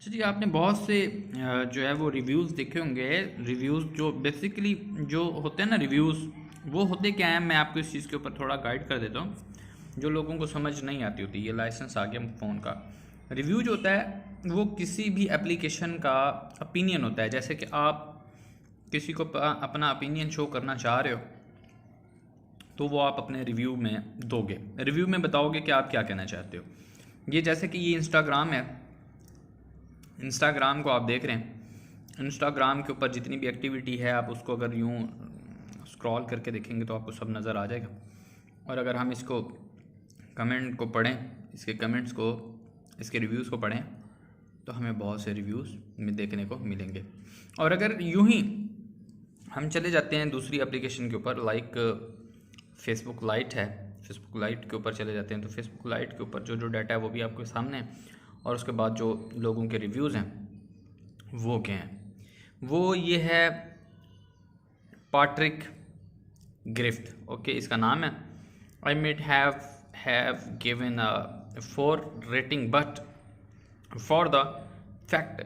अच्छा जी, आपने बहुत से जो है वो रिव्यूज़ देखे होंगे। रिव्यूज़ जो बेसिकली जो होते हैं ना रिव्यूज़, वो होते क्या हैं, मैं आपको इस चीज़ के ऊपर थोड़ा गाइड कर देता हूँ जो लोगों को समझ नहीं आती होती। ये लाइसेंस आ गया फ़ोन का। रिव्यू जो होता है वो किसी भी एप्लीकेशन का ओपिनियन होता है। जैसे कि आप किसी को अपना ओपिनियन शो करना चाह रहे हो तो वो आप अपने रिव्यू में दोगे। रिव्यू में बताओगे कि आप क्या कहना चाहते हो। ये जैसे कि ये इंस्टाग्राम है, इंस्टाग्राम को आप देख रहे हैं। इंस्टाग्राम के ऊपर जितनी भी एक्टिविटी है आप उसको अगर यूँ स्क्रॉल करके देखेंगे तो आपको सब नज़र आ जाएगा। और अगर हम इसको कमेंट को पढ़ें, इसके कमेंट्स को, इसके रिव्यूज़ को पढ़ें तो हमें बहुत से रिव्यूज़ में देखने को मिलेंगे। और अगर यूँ ही हम चले जाते हैं दूसरी एप्लीकेशन के ऊपर, लाइक फेसबुक लाइट है, फेसबुक लाइट के ऊपर चले जाते हैं तो फेसबुक लाइट के ऊपर जो जो डाटा है वो भी आपके सामने है। और उसके बाद जो लोगों के रिव्यूज़ हैं वो क्या हैं, वो ये है पैट्रिक ग्रिफ्ट। ओके, इसका नाम है। I might have given a 4 rating but for the fact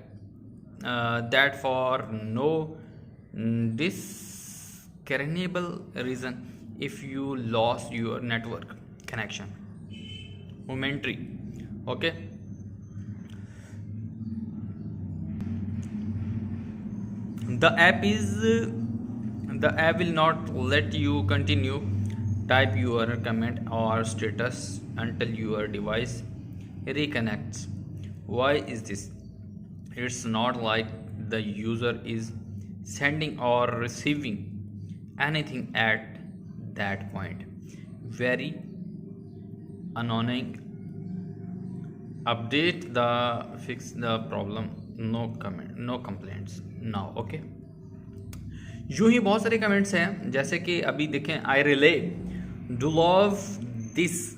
that for no discernible reason if you lost your network connection momentary. Okay, the app will not let you continue type your comment or status until your device reconnects. Why is this? It's not like the user is sending or receiving anything at that point. Very annoying. Update the fix the problem. No comment, no complaints now. Okay. यूं ही बहुत सारे comments हैं, जैसे कि अभी देखें, I really do love this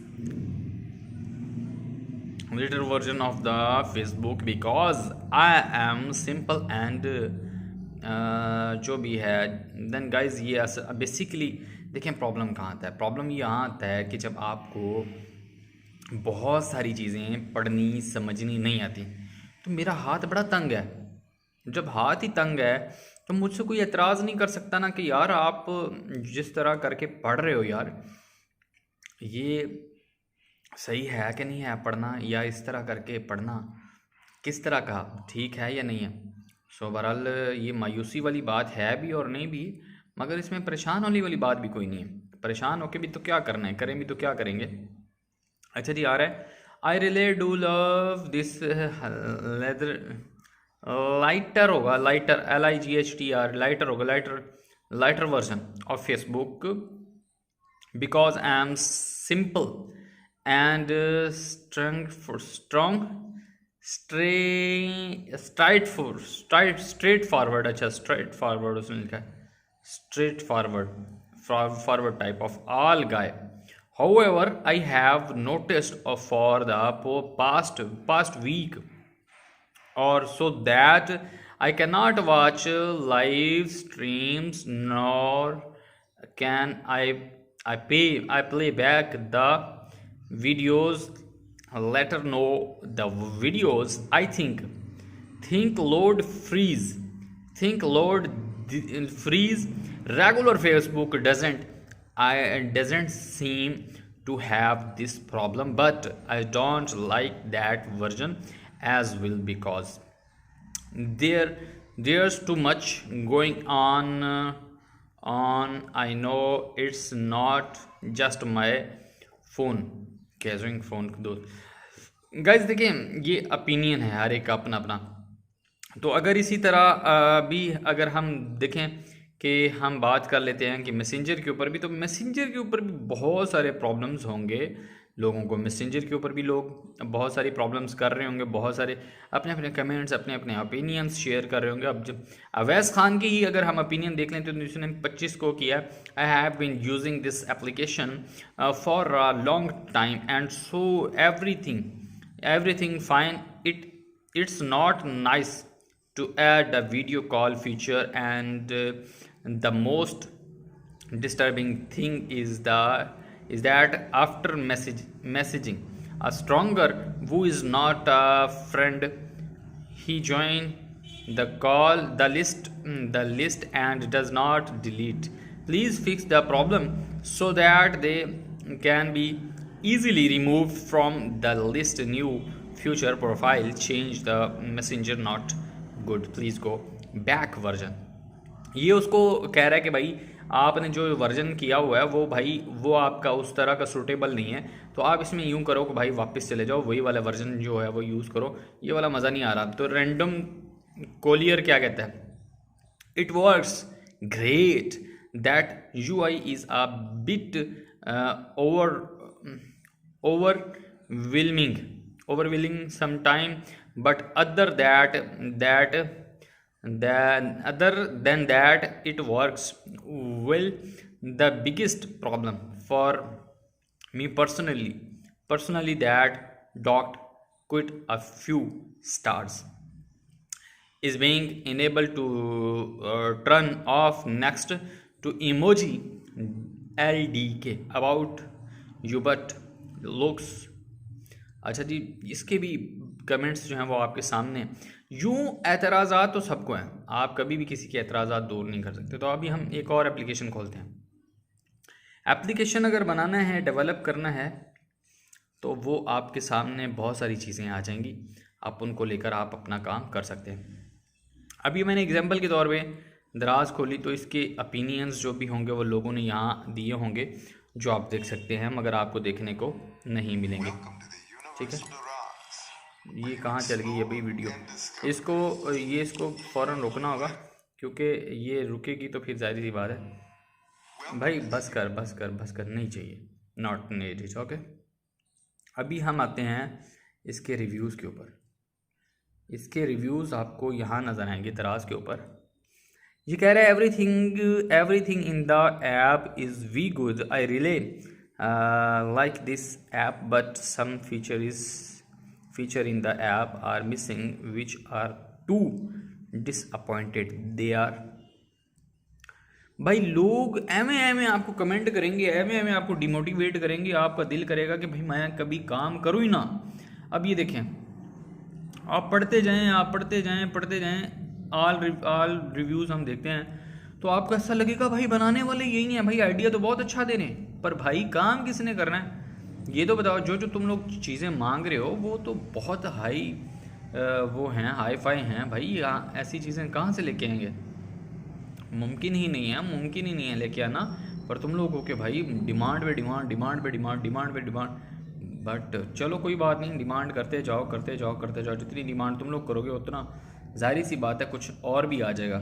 little version of the Facebook because I am simple and जो भी है। देन गाइज ये बेसिकली देखें प्रॉब्लम कहाँ आता है। प्रॉब्लम ये यहाँ आता है कि जब आपको बहुत सारी चीज़ें पढ़नी समझनी नहीं आती। तो मेरा हाथ बड़ा तंग है। जब हाथ ही तंग है तो मुझसे कोई एतराज़ नहीं कर सकता ना कि यार आप जिस तरह करके पढ़ रहे हो यार ये सही है कि नहीं है पढ़ना, या इस तरह करके पढ़ना किस तरह का ठीक है या नहीं है। सो बहरहाल ये मायूसी वाली बात है भी और नहीं भी, मगर इसमें परेशान होने वाली बात भी कोई नहीं है। परेशान होके भी तो क्या करना है, करें भी तो क्या करेंगे। अच्छा जी, आ रहा है। I really do love this leather lighter होगा, लाइटर LIGHTR, लाइटर होगा, lighter version of Facebook because I am simple and straightforward. अच्छा, स्ट्रेट फॉरवर्ड उसने लिखा है, straightforward type of all guy. however I have noticed for the past week or so that I cannot watch live streams, nor can I play back the videos later. No, the videos I think load freeze, freeze. Regular Facebook doesn't seem to have this problem, but I don't like that version as well because there's too much going on. I know it's not just my phone, कैजुइंग phone दोस्त। Guys देखें, ये opinion है हर एक का अपना अपना। तो अगर इसी तरह भी अगर हम देखें कि हम बात कर लेते हैं कि मैसेंजर के ऊपर भी, तो मैसेंजर के ऊपर भी बहुत सारे प्रॉब्लम्स होंगे लोगों को। मैसेंजर के ऊपर भी लोग बहुत सारी प्रॉब्लम्स कर रहे होंगे, बहुत सारे अपने अपने कमेंट्स, अपने अपने ओपिनियंस शेयर कर रहे होंगे। अब जब अवैस खान की ही अगर हम ओपिनियन देख लें तो उसने 25 को किया, I have been using this application for a long time and so everything fine. It's not nice to add a video call feature, and the most disturbing thing is that after messaging a stranger who is not a friend, he join the call the list and does not delete. Please fix the problem so that they can be easily removed from the list. New future profile change the messenger not good, please go back version. ये उसको कह रहा है कि भाई आपने जो version किया हुआ है वो भाई वो आपका उस तरह का सूटेबल नहीं है, तो आप इसमें यूं करो कि भाई वापस चले जाओ, वही वाला वर्जन जो है वो यूज़ करो, ये वाला मज़ा नहीं आ रहा। तो रैंडम कोलियर क्या कहता है, it works great, that UI is a bit overwhelming sometime, but other than that it works well. The biggest problem for me personally that dot quit a few stars is being unable to turn off next to emoji LDK about you but looks। अच्छा जी, इसके भी comments जो हैं वो आपके सामने हैं। यूँ एतराज़ात तो सबको हैं, आप कभी भी किसी के एतराज़ात दूर नहीं कर सकते। तो अभी हम एक और एप्लीकेशन खोलते हैं। एप्लीकेशन अगर बनाना है, डेवलप करना है, तो वो आपके सामने बहुत सारी चीज़ें आ जाएंगी, आप उनको लेकर आप अपना काम कर सकते हैं। अभी मैंने एग्जांपल के तौर पे दराज खोली, तो इसके ओपिनियंस जो भी होंगे वो लोगों ने यहाँ दिए होंगे, जो आप देख सकते हैं, मगर आपको देखने को नहीं मिलेंगे। ठीक है, ये कहाँ चल गई है भाई वीडियो, इसको फ़ौरन रोकना होगा, क्योंकि ये रुकेगी तो फिर ज़ाहिर सी बात है भाई, बस कर नहीं चाहिए, नॉट नीडेड। ओके, अभी हम आते हैं इसके रिव्यूज़ के ऊपर। इसके रिव्यूज़ आपको यहाँ नज़र आएंगे दराज के ऊपर। ये कह रहा है everything in the app is very good, I really like this app, but some feature in the app are missing, which are too disappointed they are। भाई लोग एमे आपको कमेंट करेंगे, एमे आपको डिमोटिवेट करेंगे, आपका दिल करेगा कि भाई मैं कभी काम करूँ ही ना। अब ये देखें, आप पढ़ते जाएं, ऑल रिव्यूज़ हम देखते हैं, तो आपको ऐसा लगेगा भाई बनाने वाले यही हैं, भाई आइडिया तो बहुत अच्छा दे रहे हैं, पर भाई काम किसने करना है ये तो बताओ। जो तुम लोग चीज़ें मांग रहे हो वो तो बहुत हाई वो हैं, हाई फाई हैं भाई, यहाँ ऐसी चीज़ें कहाँ से लेके आएंगे, मुमकिन ही नहीं है लेके आना। पर तुम लोग हो के भाई डिमांड पे डिमांड, बट चलो कोई बात नहीं, डिमांड करते जाओ, जितनी डिमांड तुम लोग करोगे उतना ज़ाहिर सी बात है कुछ और भी आ जाएगा।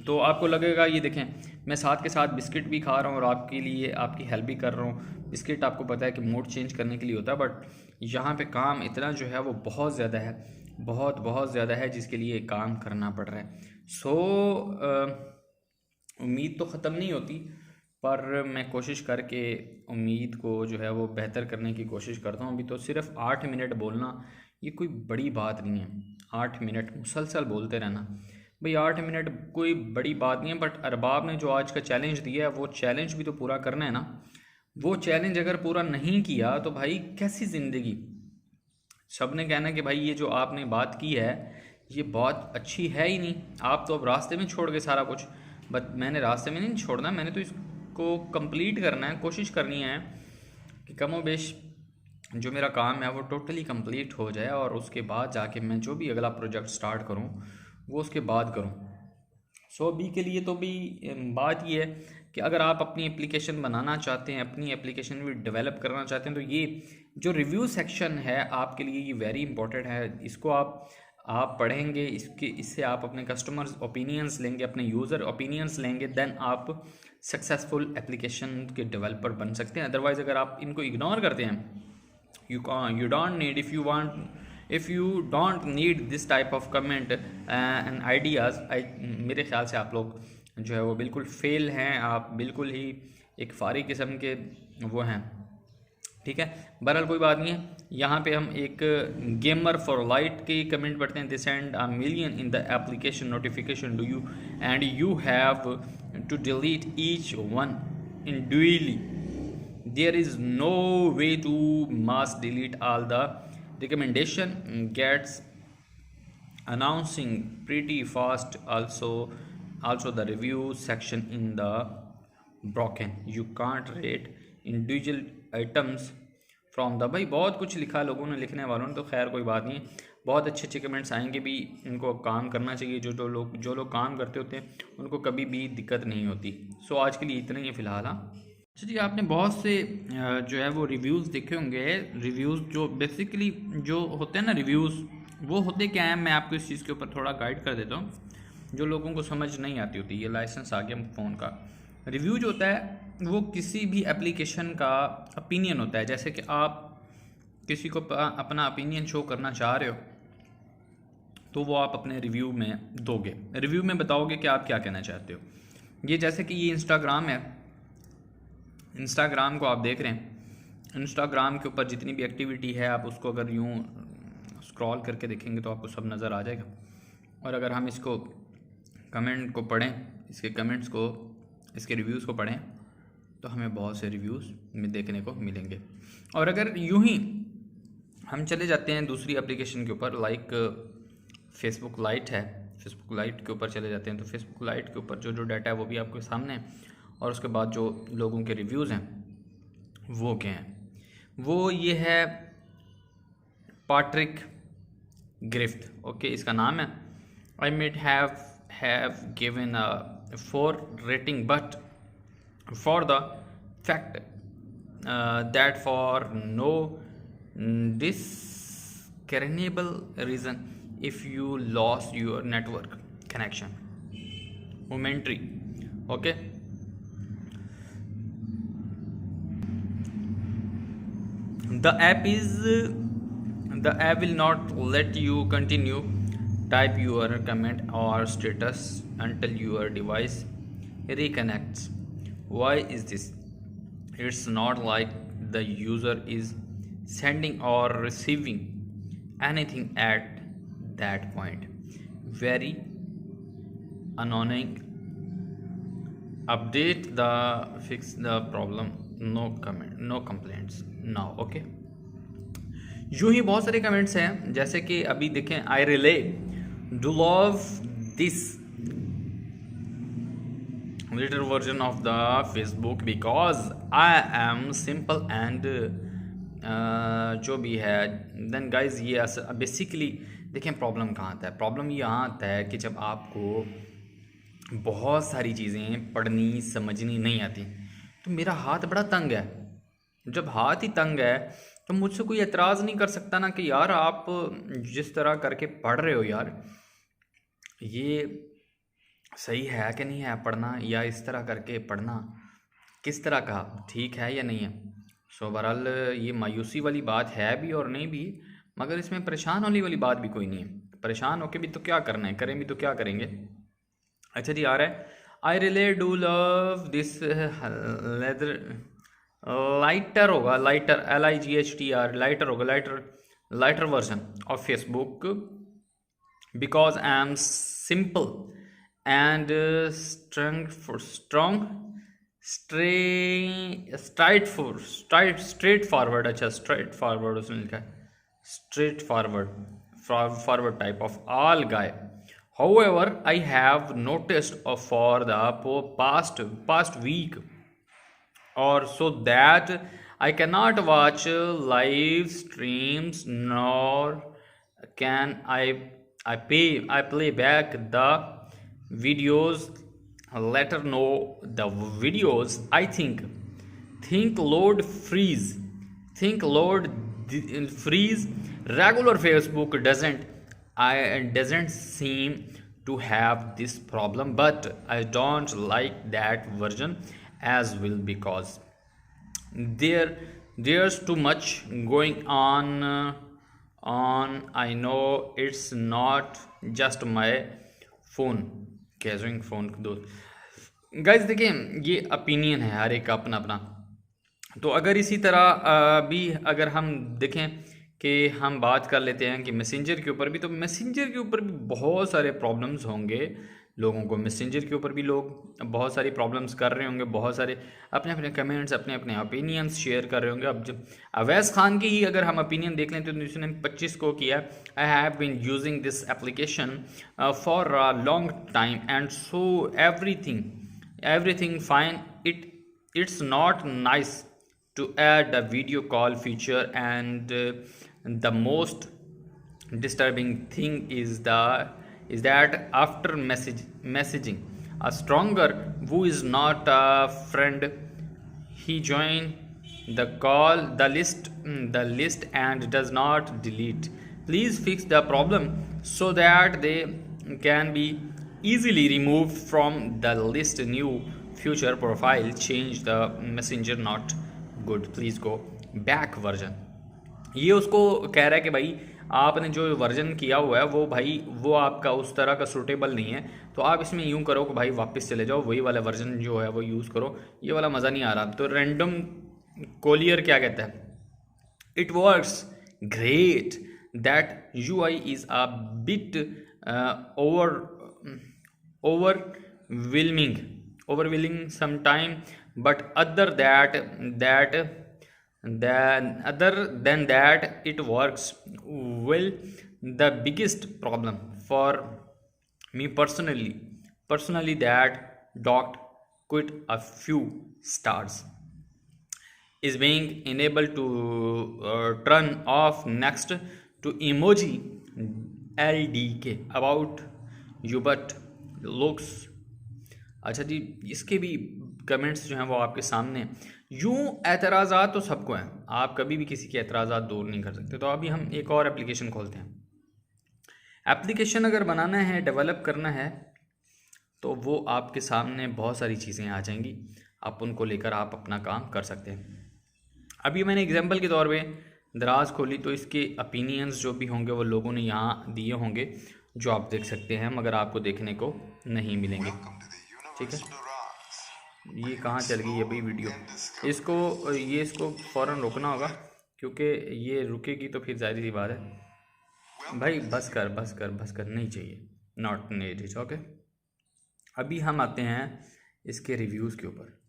तो आपको लगेगा, ये देखें मैं साथ के साथ बिस्किट भी खा रहा हूँ और आपके लिए आपकी हेल्प भी कर रहा हूँ। बिस्किट आपको पता है कि मूड चेंज करने के लिए होता है, बट यहाँ पे काम इतना जो है वो बहुत ज़्यादा है, बहुत ज़्यादा है, जिसके लिए काम करना पड़ रहा है। सो उम्मीद तो ख़त्म नहीं होती, पर मैं कोशिश करके उम्मीद को जो है वो बेहतर करने की कोशिश करता हूँ। अभी तो सिर्फ 8 मिनट बोलना ये कोई बड़ी बात नहीं है, 8 मिनट मुसलसल बोलते रहना भाई, 8 मिनट कोई बड़ी बात नहीं है। बट अरबाब ने जो आज का चैलेंज दिया है वो चैलेंज भी तो पूरा करना है ना। वो चैलेंज अगर पूरा नहीं किया तो भाई कैसी ज़िंदगी। सब ने कहना कि भाई ये जो आपने बात की है ये बहुत अच्छी है ही नहीं, आप तो अब रास्ते में छोड़ गए सारा कुछ। बट मैंने रास्ते में नहीं छोड़ना, मैंने तो इसको कंप्लीट करना है, कोशिश करनी है कि कमोबेश जो मेरा काम है वो टोटली कंप्लीट हो जाए, और उसके बाद जाके मैं जो भी अगला प्रोजेक्ट स्टार्ट करूँ वो उसके बाद करूँ। सो अभी के लिए तो भी बात ये है कि अगर आप अपनी एप्लीकेशन बनाना चाहते हैं, अपनी एप्लीकेशन भी डेवलप करना चाहते हैं, तो ये जो रिव्यू सेक्शन है आपके लिए ये वेरी इंपॉर्टेंट है। इसको आप पढ़ेंगे, इससे आप अपने कस्टमर्स ओपिनियंस लेंगे, अपने यूज़र ओपिनियंस लेंगे, देन आप सक्सेसफुल एप्लीकेशन के डेवलपर बन सकते हैं। अदरवाइज़ अगर आप इनको इग्नोर करते हैं, you don't need, if you don't need this type of comment and ideas, मेरे ख्याल से आप लोग जो है वो बिल्कुल फेल हैं, आप बिल्कुल ही एक फारी किस्म के वो हैं। ठीक है, बहरहाल कोई बात नहीं है। यहाँ पे हम एक गेमर फॉर लाइट के कमेंट पढ़ते हैं, they send a million in the application notification do you and you have to delete each one individually. There is no way to mass delete all the recommendation gets announcing pretty fast. Also the review section in the broken. You can't rate individual items from the, भाई बहुत कुछ लिखा लोगों ने, लिखने वालों ने, तो खैर कोई बात नहीं, बहुत अच्छे अच्छे कमेंट्स आएंगे भी। इनको काम करना चाहिए, जो लोग काम करते होते हैं उनको कभी भी दिक्कत नहीं होती। सो आज के लिए इतना ही है फ़िलहाल। हाँ अच्छा जी, आपने बहुत से जो है वो रिव्यूज़ देखे होंगे। रिव्यूज़ जो बेसिकली जो होते हैं ना रिव्यूज़, वो होते क्या हैं, मैं आपको इस चीज़ के ऊपर थोड़ा गाइड कर देता हूँ जो लोगों को समझ नहीं आती होती। ये लाइसेंस आ गया फ़ोन का। रिव्यू जो होता है वो किसी भी एप्लीकेशन का ओपिनियन होता है। जैसे कि आप किसी को अपना ओपिनियन शो करना चाह रहे हो तो वो आप अपने रिव्यू में दोगे, रिव्यू में बताओगे कि आप क्या कहना चाहते हो। ये जैसे कि ये इंस्टाग्राम है, इंस्टाग्राम को आप देख रहे हैं, इंस्टाग्राम के ऊपर जितनी भी एक्टिविटी है आप उसको अगर यूँ स्क्रॉल करके देखेंगे तो आपको सब नज़र आ जाएगा। और अगर हम इसको कमेंट को पढ़ें, इसके कमेंट्स को, इसके रिव्यूज़ को पढ़ें तो हमें बहुत से रिव्यूज़ में देखने को मिलेंगे। और अगर यूं ही हम चले जाते हैं दूसरी एप्लीकेशन के ऊपर, लाइक फेसबुक लाइट है, फेसबुक लाइट के ऊपर चले जाते हैं तो फेसबुक लाइट के ऊपर जो डाटा है वो भी आपके सामने है। और उसके बाद जो लोगों के रिव्यूज़ हैं वो क्या हैं, वो ये है पैट्रिक ग्रिफ्ट, ओके इसका नाम है। I might have given a 4 rating but for the fact that for no discernible reason if you lost your network connection momentary, okay। the app will not let you continue type your comment or status until your device reconnects. Why is this? It's not like the user is sending or receiving anything at that point. Very annoying. Update the fix the problem. No comment, no complaints now, okay। यूं ही बहुत सारे comments हैं, जैसे कि अभी देखें, I really do love this little version of the Facebook because I am simple and जो भी है। देन गाइज ये बेसिकली देखें प्रॉब्लम कहाँ आता है। प्रॉब्लम यहाँ आता है कि जब आपको बहुत सारी चीज़ें पढ़नी समझनी नहीं आती। तो मेरा हाथ बड़ा तंग है, जब हाथ ही तंग है तो मुझसे कोई एतराज़ नहीं कर सकता ना कि यार आप जिस तरह करके पढ़ रहे हो यार ये सही है कि नहीं है पढ़ना, या इस तरह करके पढ़ना किस तरह का ठीक है या नहीं है। सो बहरहाल ये मायूसी वाली बात है भी और नहीं भी, मगर इसमें परेशान होने वाली बात भी कोई नहीं है। परेशान होके भी तो क्या करना है, करें भी तो क्या करेंगे। अच्छा जी आ रहा है, I really do love this leather lighter होगा, लाइटर LIGHTR लाइटर होगा, lighter version of Facebook because I am simple and strong straightforward. अच्छा स्ट्रेट फॉरवर्ड उसने लिखा है, straightforward type of all guy. However, I have noticed for the past week or so that I cannot watch live streams, nor can I play back the videos later. No, the videos I think load freeze. Regular Facebook doesn't seem to have this problem, but I don't like that version as well because there's too much going on. I know it's not just my phone casual phone दोस्त। Guys देखिए ये opinion है, हर एक का अपना अपना। तो अगर इसी तरह भी अगर हम देखें कि हम बात कर लेते हैं कि मैसेंजर के ऊपर भी, तो मैसेंजर के ऊपर भी बहुत सारे प्रॉब्लम्स होंगे लोगों को मैसेंजर के ऊपर भी लोग बहुत सारी प्रॉब्लम्स कर रहे होंगे, बहुत सारे अपने अपने कमेंट्स, अपने अपने ओपिनियंस शेयर कर रहे होंगे। अब जब अवैस खान की ही अगर हम ओपिनियन देख लें तो उसने 25 को किया, I have been using this application for a long time and so everything fine. It's not nice to add a video call feature, and the most disturbing thing is that after messaging a stronger who is not a friend, he join the list and does not delete. Please fix the problem so that they can be easily removed from the list. New future profile change the messenger not good, please go back version. ये उसको कह रहा है कि भाई आपने जो version किया हुआ है वो भाई वो आपका उस तरह का सूटेबल नहीं है, तो आप इसमें यूं करो कि भाई वापस चले जाओ, वही वाला वर्जन जो है वो यूज़ करो, ये वाला मज़ा नहीं आ रहा। तो रैंडम कोलियर क्या कहता है, it works great, that UI is a bit overwhelming sometime, but other than that it works well. The biggest problem for me personally that dot quit a few stars is being unable to turn off next to emoji LDK about you but looks। अच्छा जी, इसके भी comments जो हैं वो आपके सामने। यूँ एतराज़ात तो सबको हैं, आप कभी भी किसी के एतराज़ात दूर नहीं कर सकते। तो अभी हम एक और एप्लीकेशन खोलते हैं। एप्लीकेशन अगर बनाना है, डेवलप करना है, तो वो आपके सामने बहुत सारी चीज़ें आ जाएंगी, आप उनको लेकर आप अपना काम कर सकते हैं। अभी मैंने एग्जांपल के तौर पे दराज खोली, तो इसके ओपिनियंस जो भी होंगे वो लोगों ने यहाँ दिए होंगे, जो आप देख सकते हैं, मगर आपको देखने को नहीं मिलेंगे। ठीक है, ये कहाँ चल गई है भाई वीडियो, इसको फ़ौरन रोकना होगा, क्योंकि ये रुकेगी तो फिर ज़ाहिर सी बात है भाई, बस कर नहीं चाहिए, नॉट नीडेड। ओके, अभी हम आते हैं इसके रिव्यूज़ के ऊपर।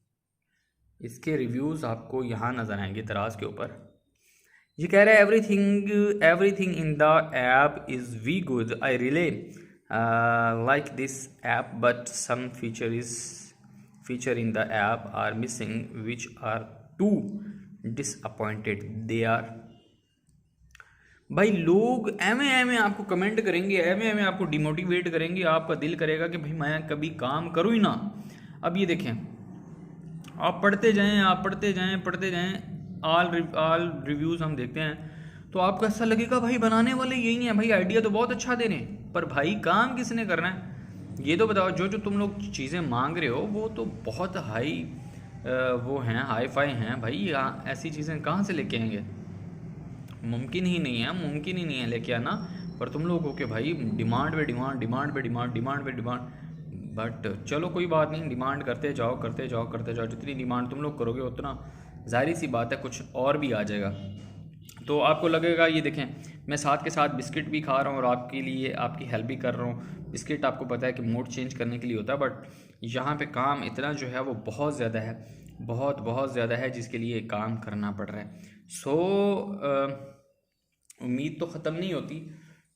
इसके रिव्यूज़ आपको यहाँ नज़र आएंगे दराज के ऊपर। ये कह रहा है everything in the app is very good, I really like this app, but some feature in the app are missing, which are too disappointed they are। भाई लोग एमे आपको कमेंट करेंगे, एमे आपको डिमोटिवेट करेंगे, आपका दिल करेगा कि भाई मैं कभी काम करूँ ही ना। अब ये देखें, आप पढ़ते जाएं ऑल रिव्यूज़ हम देखते हैं, तो आपको ऐसा लगेगा भाई बनाने वाले यही हैं, भाई आइडिया तो बहुत अच्छा दे रहे हैं, पर भाई काम किसने करना है ये तो बताओ। जो तुम लोग चीज़ें मांग रहे हो वो तो बहुत हाई वो हैं, हाई फाई हैं भाई, यहाँ ऐसी चीज़ें कहाँ से लेके आएंगे, मुमकिन ही नहीं है लेके आना। पर तुम लोग हो के भाई डिमांड पे डिमांड, बट चलो कोई बात नहीं, डिमांड करते जाओ, जितनी डिमांड तुम लोग करोगे उतना ज़ाहिर सी बात है कुछ और भी आ जाएगा। तो आपको लगेगा, ये देखें मैं साथ के साथ बिस्किट भी खा रहा हूँ और आपके लिए आपकी हेल्प भी कर रहा हूँ। बिस्किट आपको पता है कि मूड चेंज करने के लिए होता है, बट यहाँ पे काम इतना जो है वो बहुत ज़्यादा है, बहुत ज़्यादा है, जिसके लिए काम करना पड़ रहा है। सो उम्मीद तो ख़त्म नहीं होती,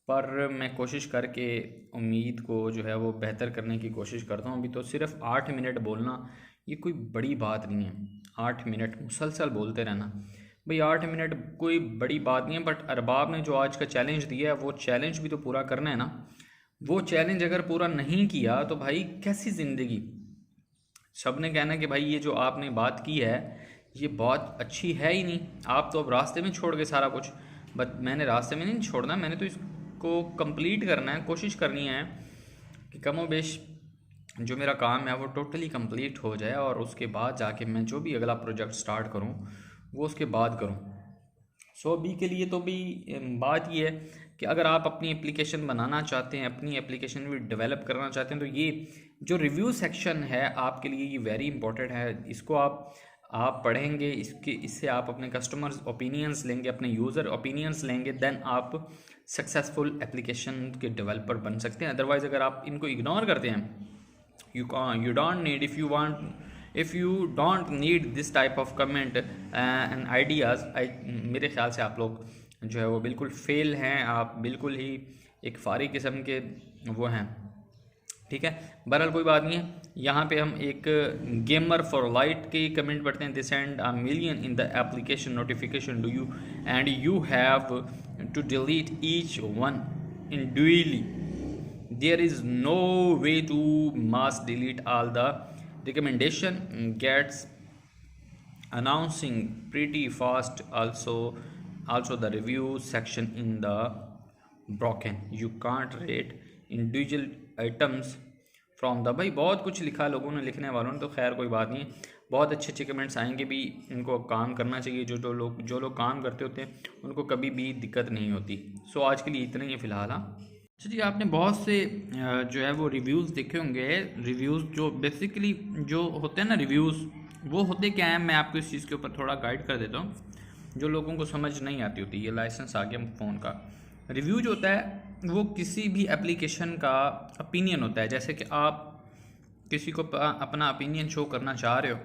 पर मैं कोशिश करके उम्मीद को जो है वो बेहतर करने की कोशिश करता हूँ। अभी तो सिर्फ 8 मिनट बोलना ये कोई बड़ी बात नहीं है, 8 मिनट मुसलसल बोलते रहना भाई, 8 मिनट कोई बड़ी बात नहीं है। बट अरबाब ने जो आज का चैलेंज दिया है वो चैलेंज भी तो पूरा करना है ना। वो चैलेंज अगर पूरा नहीं किया तो भाई कैसी ज़िंदगी। सब ने कहना कि भाई ये जो आपने बात की है ये बहुत अच्छी है ही नहीं, आप तो अब रास्ते में छोड़ गए सारा कुछ। बट मैंने रास्ते में नहीं छोड़ना, मैंने तो इसको कंप्लीट करना है, कोशिश करनी है कि कमो बेश जो मेरा काम है वो टोटली कंप्लीट हो जाए, और उसके बाद जाके मैं जो भी अगला प्रोजेक्ट स्टार्ट करूं वो उसके बाद करूं। सो अभी के लिए तो भी बात ये है कि अगर आप अपनी एप्लीकेशन बनाना चाहते हैं, अपनी एप्लीकेशन भी डेवलप करना चाहते हैं, तो ये जो रिव्यू सेक्शन है आपके लिए ये वेरी इंपॉर्टेंट है। इसको आप आप पढ़ेंगे इससे आप अपने कस्टमर्स ओपिनियंस लेंगे, अपने यूज़र ओपिनियंस लेंगे, देन आप सक्सेसफुल एप्लीकेशन के डेवलपर बन सकते हैं। अदरवाइज़ अगर आप इनको इग्नोर करते हैं, you don't need, if you don't need this type of comment and ideas, मेरे ख्याल से आप लोग जो है वो बिल्कुल फेल हैं, आप बिल्कुल ही एक फारी किस्म के वो हैं, ठीक है। बहरहाल कोई बात नहीं है। यहाँ पे हम एक गेमर फॉर लाइट के कमेंट पढ़ते हैं। This and a million in the application notification do you and you have to delete each one individually. There is no way to mass delete all the recommendation gets announcing pretty fast. Also the review section in the broken. You can't rate individual items from the, भाई बहुत कुछ लिखा लोगों ने, लिखने वालों ने, तो खैर कोई बात नहीं, बहुत अच्छे अच्छे कमेंट्स आएंगे भी। इनको काम करना चाहिए, जो लोग काम करते होते हैं उनको कभी भी दिक्कत नहीं होती। सो आज के लिए इतना ही है फ़िलहाल। हाँ अच्छा जी, आपने बहुत से जो है वो रिव्यूज़ देखे होंगे। रिव्यूज़ जो बेसिकली जो होते हैं ना, रिव्यूज़ वो होते क्या हैं, मैं आपको इस चीज़ के ऊपर थोड़ा गाइड कर देता हूँ। जो लोगों को समझ नहीं आती होती, ये लाइसेंस आ गया फ़ोन का। रिव्यू जो होता है वो किसी भी एप्लीकेशन का ओपिनियन होता है। जैसे कि आप किसी को अपना ओपिनियन शो करना चाह रहे हो,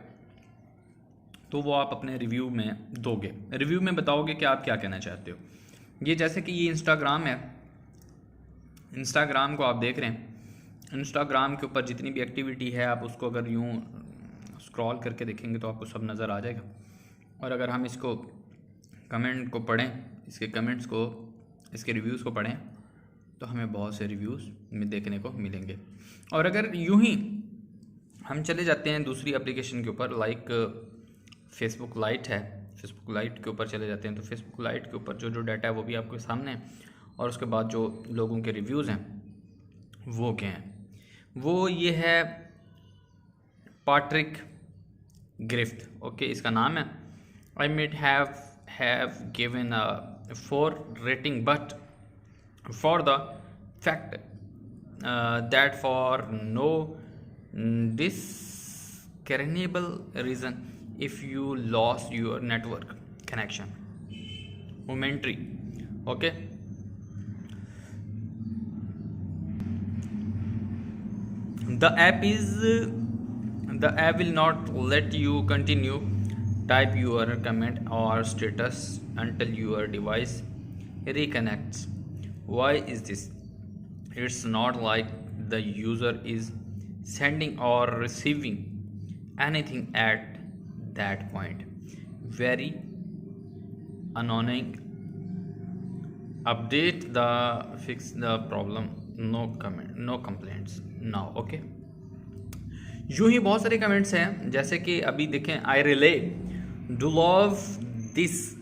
तो वो आप अपने रिव्यू में दोगे, रिव्यू में बताओगे कि आप क्या कहना चाहते हो। ये जैसे कि ये इंस्टाग्राम है, इंस्टाग्राम को आप देख रहे हैं, इंस्टाग्राम के ऊपर जितनी भी एक्टिविटी है आप उसको अगर यूँ स्क्रॉल करके देखेंगे तो आपको सब नज़र आ जाएगा। और अगर हम इसको कमेंट को पढ़ें, इसके कमेंट्स को, इसके रिव्यूज़ को पढ़ें, तो हमें बहुत से रिव्यूज़ में देखने को मिलेंगे। और अगर यूँ ही हम चले जाते हैं दूसरी एप्लीकेशन के ऊपर, लाइक फेसबुक लाइट है, फेसबुक लाइट के ऊपर चले जाते हैं, तो फेसबुक लाइट के ऊपर जो डाटा है वो भी आपके सामने है। और उसके बाद जो लोगों के रिव्यूज़ हैं वो क्या हैं, वो ये है पैट्रिक ग्रिफ्ट, ओके इसका नाम है। I made have given a 4 rating but for the fact that for no discernible reason if you lost your network connection momentary, okay। The app will not let you continue type your comment or status until your device reconnects. Why is this? It's not like the user is sending or receiving anything at that point. Very annoying. Update the fix the problem. No comment, no complaints now, okay। यूं ही बहुत सारे comments हैं, जैसे कि अभी देखें, I really do love this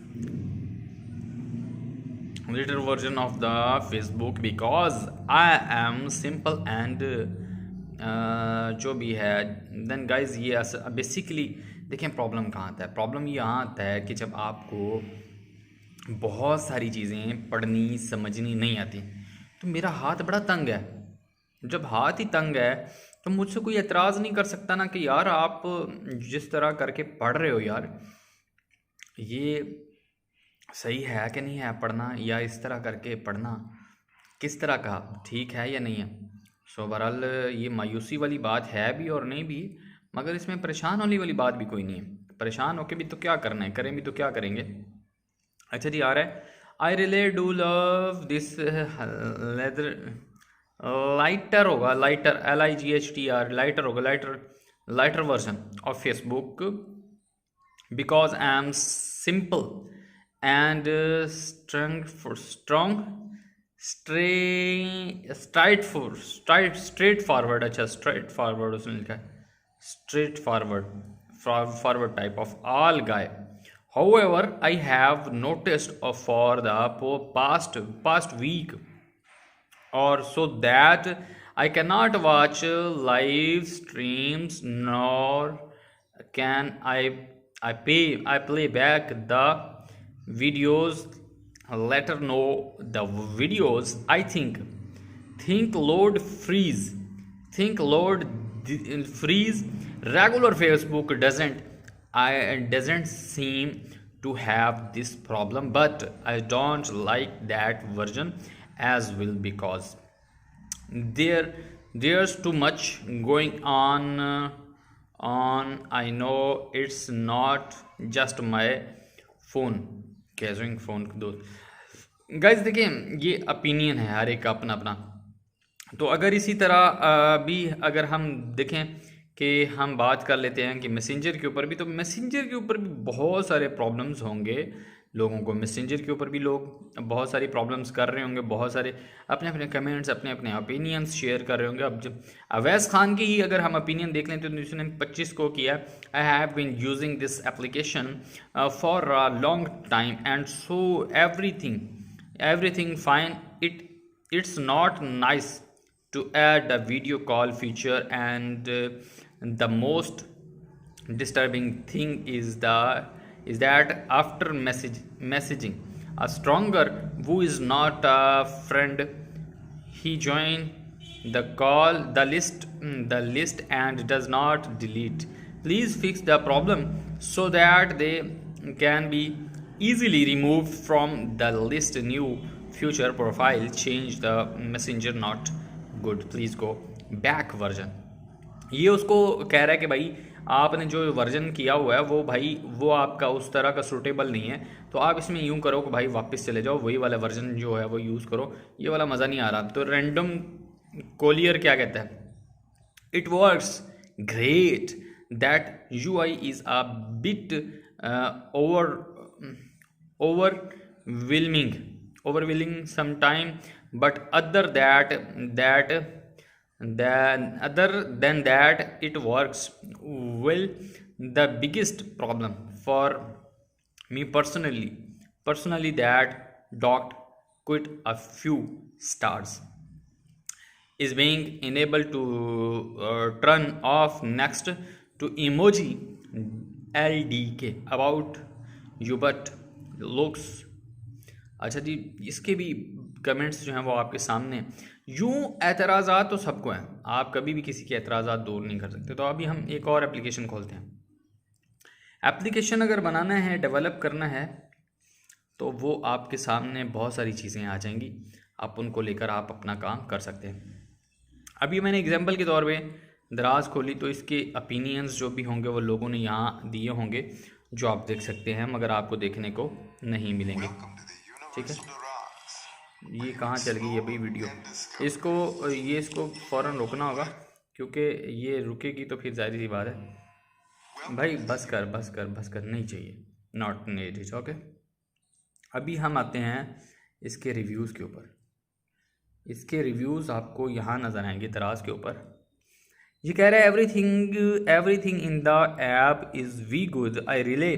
little version of the Facebook because I am simple and जो भी है। देन गाइज ये बेसिकली देखें प्रॉब्लम कहाँ आता है। प्रॉब्लम यहाँ आता है कि जब आपको बहुत सारी चीज़ें पढ़नी समझनी नहीं आती, तो मेरा हाथ बड़ा तंग है। जब हाथ ही तंग है तो मुझसे कोई एतराज़ नहीं कर सकता ना कि यार आप जिस तरह करके पढ़ रहे हो यार, ये सही है कि नहीं है पढ़ना, या इस तरह करके पढ़ना किस तरह का ठीक है या नहीं है। सो बहरहाल ये मायूसी वाली बात है भी और नहीं भी, मगर इसमें परेशान होने वाली बात भी कोई नहीं है। परेशान होके भी तो क्या करना है, करें भी तो क्या करेंगे। अच्छा जी, आ रहा है, I really do love this leather lighter होगा, लाइटर LIGHTR लाइटर होगा, lighter version of Facebook because I am simple and strong straightforward. अच्छा स्ट्रेट फॉरवर्ड उसने लिखा है, straightforward type of all guy. However, I have noticed for the past week or so that I cannot watch live streams, nor can I play back the videos. Later know the videos. I think load freeze. Regular Facebook doesn't I doesn't seem to have this problem, but I don't like that version as well because there there's too much going on. I know it's not just my phone कैजिंग phone दोस्त। Guys देखिए, ये opinion है हर एक का अपना अपना। तो अगर इसी तरह भी अगर हम देखें कि हम बात कर लेते हैं कि मैसेंजर के ऊपर भी, तो मैसेंजर के ऊपर भी बहुत सारे प्रॉब्लम्स होंगे लोगों को। मैसेंजर के ऊपर भी लोग बहुत सारी प्रॉब्लम्स कर रहे होंगे, बहुत सारे अपने अपने कमेंट्स, अपने अपने ओपिनियंस शेयर कर रहे होंगे। अब जब अवैस खान की ही अगर हम ओपिनियन देख लें तो उसने 25 को किया, I have been using this application for a long time and so everything fine. It's not nice to add a video call feature, and the most disturbing thing is that after messaging a stronger who is not a friend, he join the call the list and does not delete. Please fix the problem so that they can be easily removed from the list. New future profile change the messenger not good, please go back version। ये उसको कह रहा है कि भाई आपने जो version किया हुआ है वो भाई वो आपका उस तरह का सूटेबल नहीं है, तो आप इसमें यूं करो कि भाई वापस चले जाओ, वही वाला वर्जन जो है वो यूज़ करो, ये वाला मज़ा नहीं आ रहा। तो रैंडम कोलियर क्या कहता है, it works great, that UI is a bit overwhelming sometime, but other than that it works well. The biggest problem for me personally that dot quit a few stars is being enabled to turn off next to emoji LDK about you but looks। अच्छा जी, इसके भी comments जो हैं वो आपके सामने हैं। यूँ एतराज़ात तो सबको हैं, आप कभी भी किसी के एतराज़ात दूर नहीं कर सकते। तो अभी हम एक और एप्लीकेशन खोलते हैं। एप्लीकेशन अगर बनाना है, डेवलप करना है, तो वो आपके सामने बहुत सारी चीज़ें आ जाएंगी, आप उनको लेकर आप अपना काम कर सकते हैं। अभी मैंने एग्जाम्पल के तौर पे दराज खोली, तो इसके ओपिनियंस जो भी होंगे वो लोगों ने यहाँ दिए होंगे, जो आप देख सकते हैं, मगर आपको देखने को नहीं मिलेंगे। ठीक है, ये कहाँ चल गई अभी वीडियो, इसको फ़ौरन रोकना होगा, क्योंकि ये रुकेगी तो फिर जाहिर सी बात है भाई, बस कर नहीं चाहिए, नॉट नीडेड। ओके, अभी हम आते हैं इसके रिव्यूज़ के ऊपर। इसके रिव्यूज़ आपको यहाँ नज़र आएंगे दराज के ऊपर। ये कह रहा है everything in the app is very good, I really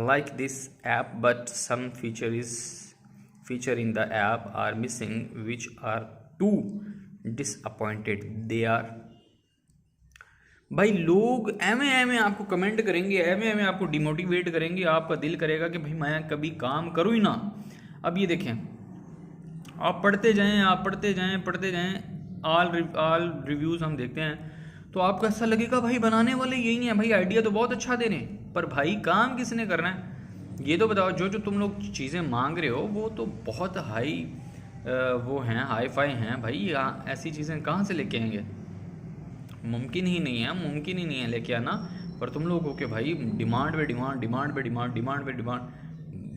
like this app, but some feature in the app are missing, which are too disappointed they are। भाई लोग एमे आपको कमेंट करेंगे, एमे आपको डिमोटिवेट करेंगे, आपका दिल करेगा कि भाई मैं कभी काम करूँ ही ना। अब ये देखें, आप पढ़ते जाएं ऑल रिव्यूज़ हम देखते हैं, तो आपको ऐसा लगेगा भाई बनाने वाले यही हैं, भाई आइडिया तो बहुत अच्छा दे रहे हैं, पर भाई काम किसने करना है ये तो बताओ। जो तुम लोग चीज़ें मांग रहे हो वो तो बहुत हाई वो हैं, हाई फाई हैं भाई, यहाँ ऐसी चीज़ें कहाँ से लेके आएंगे, मुमकिन ही नहीं है लेके आना। पर तुम लोग हो कि भाई डिमांड पे डिमांड,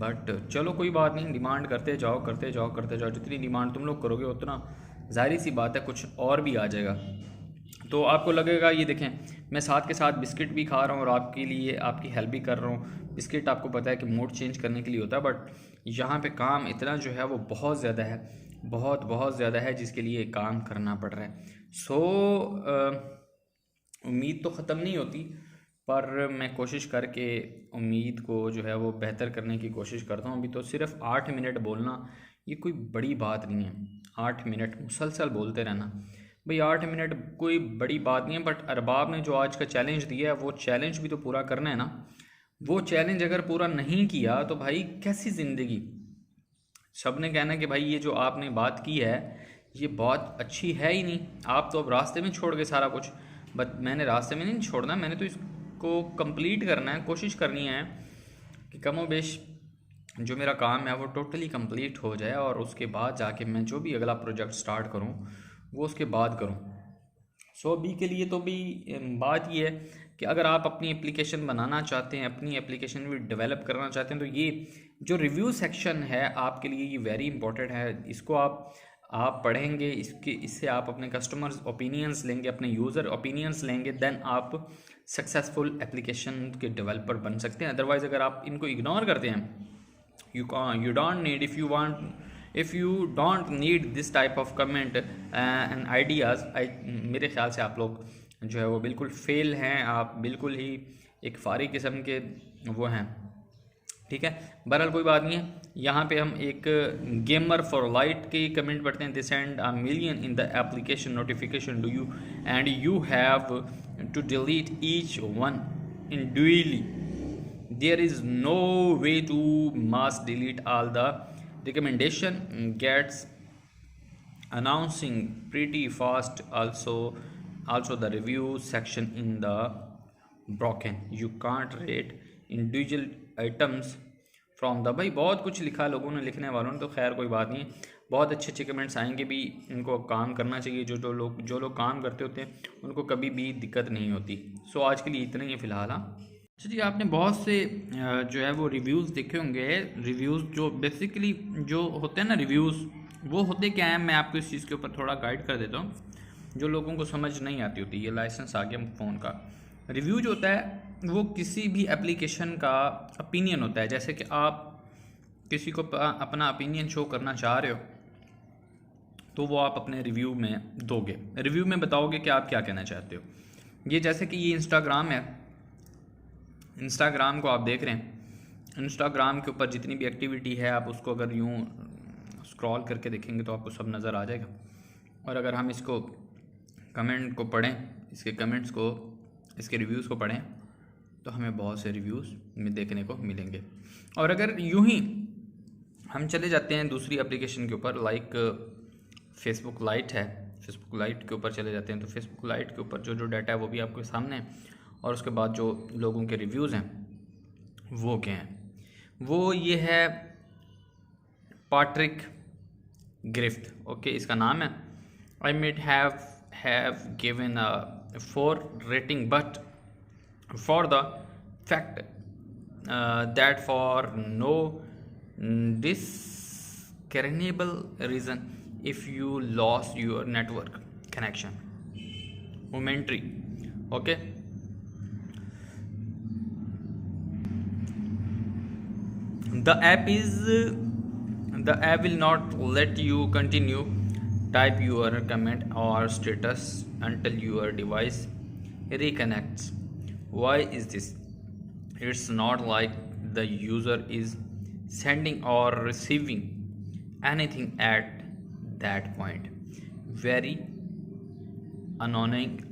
बट चलो कोई बात नहीं, डिमांड करते जाओ। जितनी डिमांड तुम लोग करोगे उतना जाहिर सी बात है कुछ और भी आ जाएगा। तो आपको लगेगा, ये देखें मैं साथ के साथ बिस्किट भी खा रहा हूँ और आपके लिए आपकी हेल्प भी कर रहा हूँ। बिस्किट आपको पता है कि मूड चेंज करने के लिए होता है, बट यहाँ पे काम इतना जो है वो बहुत ज़्यादा है, बहुत ज़्यादा है, जिसके लिए काम करना पड़ रहा है। सो उम्मीद तो ख़त्म नहीं होती, पर मैं कोशिश करके उम्मीद को जो है वो बेहतर करने की कोशिश करता हूँ। अभी तो सिर्फ 8 मिनट बोलना ये कोई बड़ी बात नहीं है, 8 मिनट मुसलसल बोलते रहना भाई, 8 मिनट कोई बड़ी बात नहीं है। बट अरबाब ने जो आज का चैलेंज दिया है वो चैलेंज भी तो पूरा करना है ना। वो चैलेंज अगर पूरा नहीं किया तो भाई कैसी ज़िंदगी। सब ने कहना कि भाई ये जो आपने बात की है ये बहुत अच्छी है ही नहीं, आप तो अब रास्ते में छोड़ गए सारा कुछ। बट मैंने रास्ते में नहीं छोड़ना, मैंने तो को कंप्लीट करना है, कोशिश करनी है कि कमो बेश जो मेरा काम है वो टोटली कंप्लीट हो जाए और उसके बाद जाके मैं जो भी अगला प्रोजेक्ट स्टार्ट करूं वो उसके बाद करूं। सो अभी के लिए तो भी बात ये है कि अगर आप अपनी एप्लीकेशन बनाना चाहते हैं, अपनी एप्लीकेशन भी डेवलप करना चाहते हैं, तो ये जो रिव्यू सेक्शन है आपके लिए ये वेरी इंपॉर्टेंट है। इसको आप पढ़ेंगे, इससे आप अपने कस्टमर्स ओपिनियंस लेंगे, अपने यूज़र ओपिनियंस लेंगे, देन आप सक्सेसफुल एप्लीकेशन के डेवलपर बन सकते हैं। अदरवाइज़ अगर आप इनको इग्नोर करते हैं, you don't need, if you don't need this type of comment and ideas, मेरे ख्याल से आप लोग जो है वो बिल्कुल फेल हैं, आप बिल्कुल ही एक फारी किस्म के वो हैं। ठीक है, बहरहाल कोई बात नहीं है। यहाँ पे हम एक गेमर फॉर लाइट के कमेंट पढ़ते हैं। They send a million in the application notification do you and you have to delete each one individually. There is no way to mass delete all the recommendation gets announcing pretty fast. Also the review section in the broken, you can't rate individual items from the, भाई बहुत कुछ लिखा लोगों ने, लिखने वालों ने, तो खैर कोई बात नहीं, बहुत अच्छे अच्छे कमेंट्स आएंगे भी। इनको काम करना चाहिए, जो लोग काम करते होते हैं उनको कभी भी दिक्कत नहीं होती। सो आज के लिए इतना ही है फ़िलहाल। हाँ जी, आपने बहुत से जो है वो रिव्यूज़ देखे होंगे। रिव्यूज़ जो बेसिकली जो होते हैं ना, रिव्यूज़ वो होते क्या हैं, मैं आपको इस चीज़ के ऊपर थोड़ा गाइड कर देता हूँ, जो लोगों को समझ नहीं आती होती। ये लाइसेंस आ गया फ़ोन का। रिव्यू जो होता है वो किसी भी एप्लीकेशन का ओपिनियन होता है। जैसे कि आप किसी को अपना ओपिनियन शो करना चाह रहे हो तो वो आप अपने रिव्यू में दोगे, रिव्यू में बताओगे कि आप क्या कहना चाहते हो। ये जैसे कि ये इंस्टाग्राम है, इंस्टाग्राम को आप देख रहे हैं, इंस्टाग्राम के ऊपर जितनी भी एक्टिविटी है आप उसको अगर यूँ स्क्रॉल करके देखेंगे तो आपको सब नज़र आ जाएगा। और अगर हम इसको कमेंट को पढ़ें, इसके कमेंट्स को, इसके रिव्यूज़ को पढ़ें तो हमें बहुत से रिव्यूज़ में देखने को मिलेंगे। और अगर यूँ ही हम चले जाते हैं दूसरी एप्लीकेशन के ऊपर, लाइक फेसबुक लाइट है, फेसबुक लाइट के ऊपर चले जाते हैं, तो फेसबुक लाइट के ऊपर जो डाटा है वो भी आपके सामने है। और उसके बाद जो लोगों के रिव्यूज़ हैं वो क्या हैं, वो ये है पैट्रिक ग्रिफ्थ, ओके इसका नाम है। I might have given a 4 rating but for the fact that for no discernible reason if you lost your network connection momentary, okay। The app will not let you continue type your comment or status until your device reconnects. Why is this? It's not like the user is sending or receiving anything at that point. Very annoying.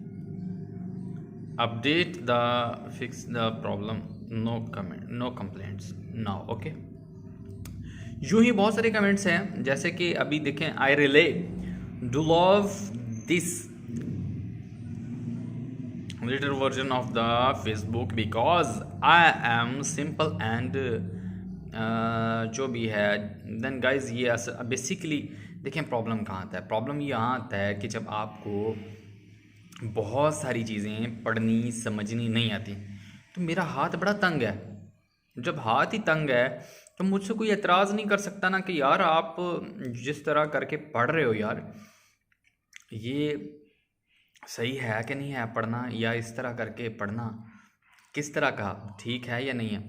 Update the fix the problem. No comment, no complaints now, okay। यूँ ही बहुत सारे comments हैं, जैसे कि अभी देखें, I really do love this little version of the Facebook because I am simple and जो भी है। देन गाइज ये बेसिकली देखें प्रॉब्लम कहाँ आता है। प्रॉब्लम यहाँ आता है कि जब आपको बहुत सारी चीज़ें पढ़नी समझनी नहीं आती, तो मेरा हाथ बड़ा तंग है। जब हाथ ही तंग है तो मुझसे कोई एतराज़ नहीं कर सकता ना कि यार आप जिस तरह करके पढ़ रहे हो यार ये सही है कि नहीं है पढ़ना, या इस तरह करके पढ़ना किस तरह का ठीक है या नहीं है।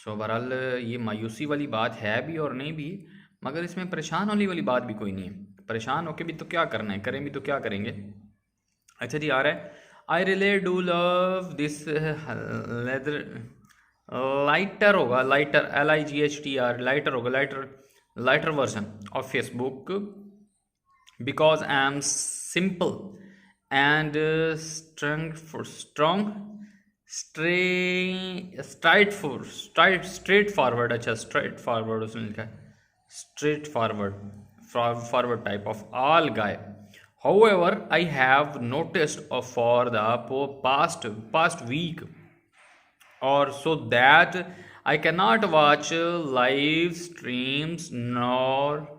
सो बहरहाल ये मायूसी वाली बात है भी और नहीं भी, मगर इसमें परेशान होने वाली बात भी कोई नहीं है। परेशान होके भी तो क्या करना है, करें भी तो क्या करेंगे। अच्छा जी, आ रहा है। I really do love this leather lighter होगा, लाइटर LIGHTR लाइटर होगा, lighter version of Facebook because I am simple and strong straightforward. अच्छा स्ट्रेट फॉरवर्ड उसने लिखा है, straightforward type of all guy. However, I have noticed for the past week or so that I cannot watch live streams, nor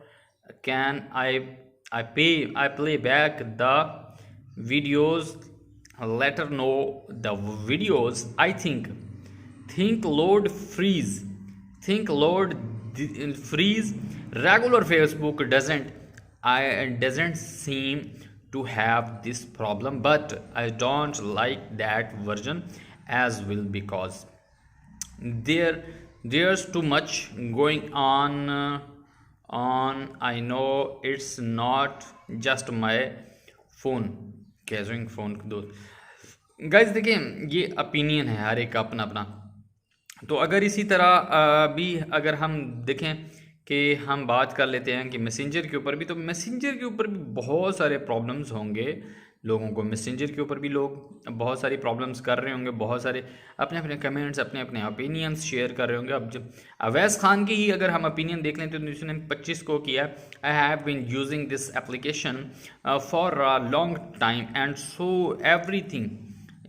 can I play back the videos later. No, the videos I think load freeze, think load freeze. Regular Facebook doesn't seem to have this problem, but I don't like that version as well, because there's too much going on. I know it's not just my phone, casual phone दोस्त। Guys देखिए, ये opinion है, हर एक का अपना अपना। तो अगर इसी तरह भी अगर हम देखें कि हम बात कर लेते हैं कि मैसेंजर के ऊपर भी, तो मैसेंजर के ऊपर भी बहुत सारे प्रॉब्लम्स होंगे लोगों को। मैसेंजर के ऊपर भी लोग बहुत सारी प्रॉब्लम्स कर रहे होंगे, बहुत सारे अपने अपने कमेंट्स, अपने अपने ओपिनियंस शेयर कर रहे होंगे। अब जब अवैस खान की ही अगर हम ओपिनियन देख लें तो उसने 25 को किया, I have been using this application for a long time and so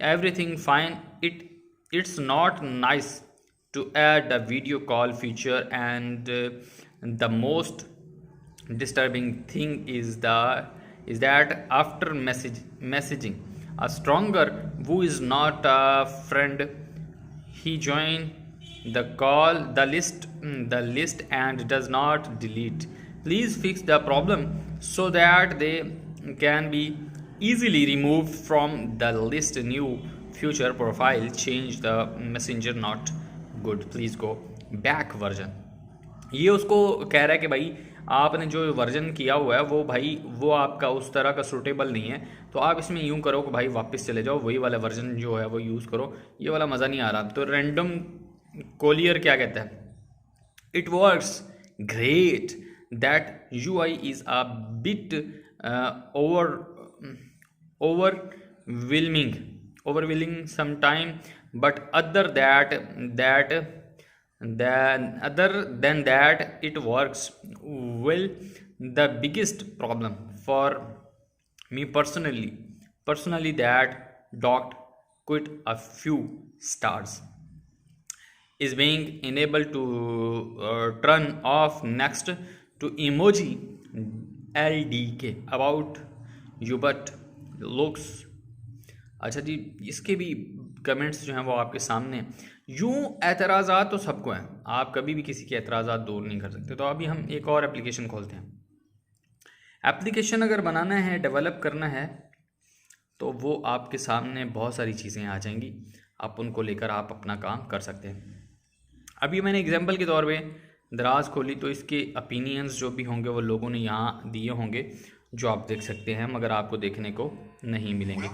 everything fine. It's not nice to add a video call feature, and the most disturbing thing is that after messaging a stranger who is not a friend, he join the call, the list and does not delete. Please fix the problem so that they can be easily removed from the list. New future profile change the messenger not good, please go back version। ये उसको कह रहा है कि भाई आपने जो version किया हुआ है वो भाई वो आपका उस तरह का सूटेबल नहीं है, तो आप इसमें यूं करो कि भाई वापस चले जाओ, वही वाला वर्जन जो है वो यूज़ करो, ये वाला मज़ा नहीं आ रहा। तो रैंडम कोलियर क्या कहता है, it works great, that UI is a bit overwhelming sometime, but other than that it works well. The biggest problem for me personally that dot quit a few stars is being enabled to turn off next to emoji LDK about you but looks। अच्छा जी, इसके भी comments जो हैं वो आपके सामने। यूँ एतराज़ात तो सबको हैं, आप कभी भी किसी के एतराज़ात दूर नहीं कर सकते। तो अभी हम एक और एप्लीकेशन खोलते हैं। एप्लीकेशन अगर बनाना है, डेवलप करना है, तो वो आपके सामने बहुत सारी चीज़ें आ जाएंगी, आप उनको लेकर आप अपना काम कर सकते हैं। अभी मैंने एग्जांपल के तौर पे दराज खोली, तो इसके ओपिनियंस जो भी होंगे वो लोगों ने यहाँ दिए होंगे, जो आप देख सकते हैं, मगर आपको देखने को नहीं मिलेंगे।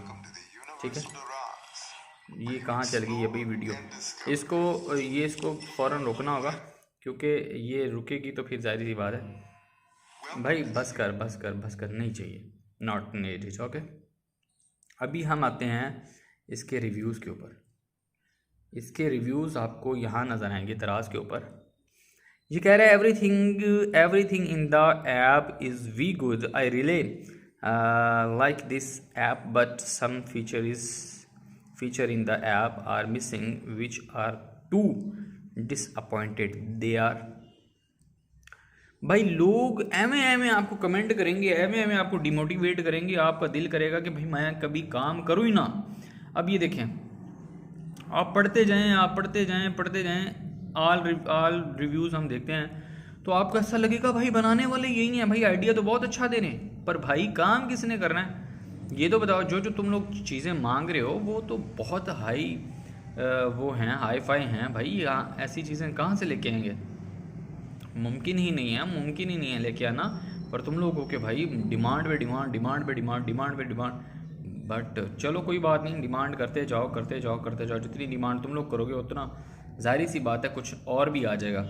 ठीक है, ये कहाँ चल गई अभी वीडियो, इसको फ़ौरन रोकना होगा, क्योंकि ये रुकेगी तो फिर जाहिर सी बात है भाई, बस कर नहीं चाहिए, नॉट नीडेड। ओके, अभी हम आते हैं इसके रिव्यूज़ के ऊपर। इसके रिव्यूज़ आपको यहाँ नज़र आएंगे दराज के ऊपर। ये कह रहा है everything in the app is very good, I really like this app, but some feature in the app are missing, which are too disappointed they are। भाई लोग एमे आपको कमेंट करेंगे, एमे आपको डिमोटिवेट करेंगे, आपका दिल करेगा कि भाई मैं कभी काम करूँ ही ना। अब ये देखें, आप पढ़ते जाएं, ऑल रिव्यूज़ हम देखते हैं, तो आपको ऐसा लगेगा भाई बनाने वाले यही हैं, भाई आइडिया तो बहुत अच्छा दे रहे हैं, पर भाई काम किसने करना है ये तो बताओ। जो तुम लोग चीज़ें मांग रहे हो वो तो बहुत हाई वो हैं, हाई फाई हैं भाई, यहाँ ऐसी चीज़ें कहाँ से लेके आएंगे, मुमकिन ही नहीं है लेके आना। पर तुम लोग हो कि भाई डिमांड पे डिमांड, बट चलो कोई बात नहीं, डिमांड करते जाओ। जितनी डिमांड तुम लोग करोगे उतना जाहिर सी बात है कुछ और भी आ जाएगा।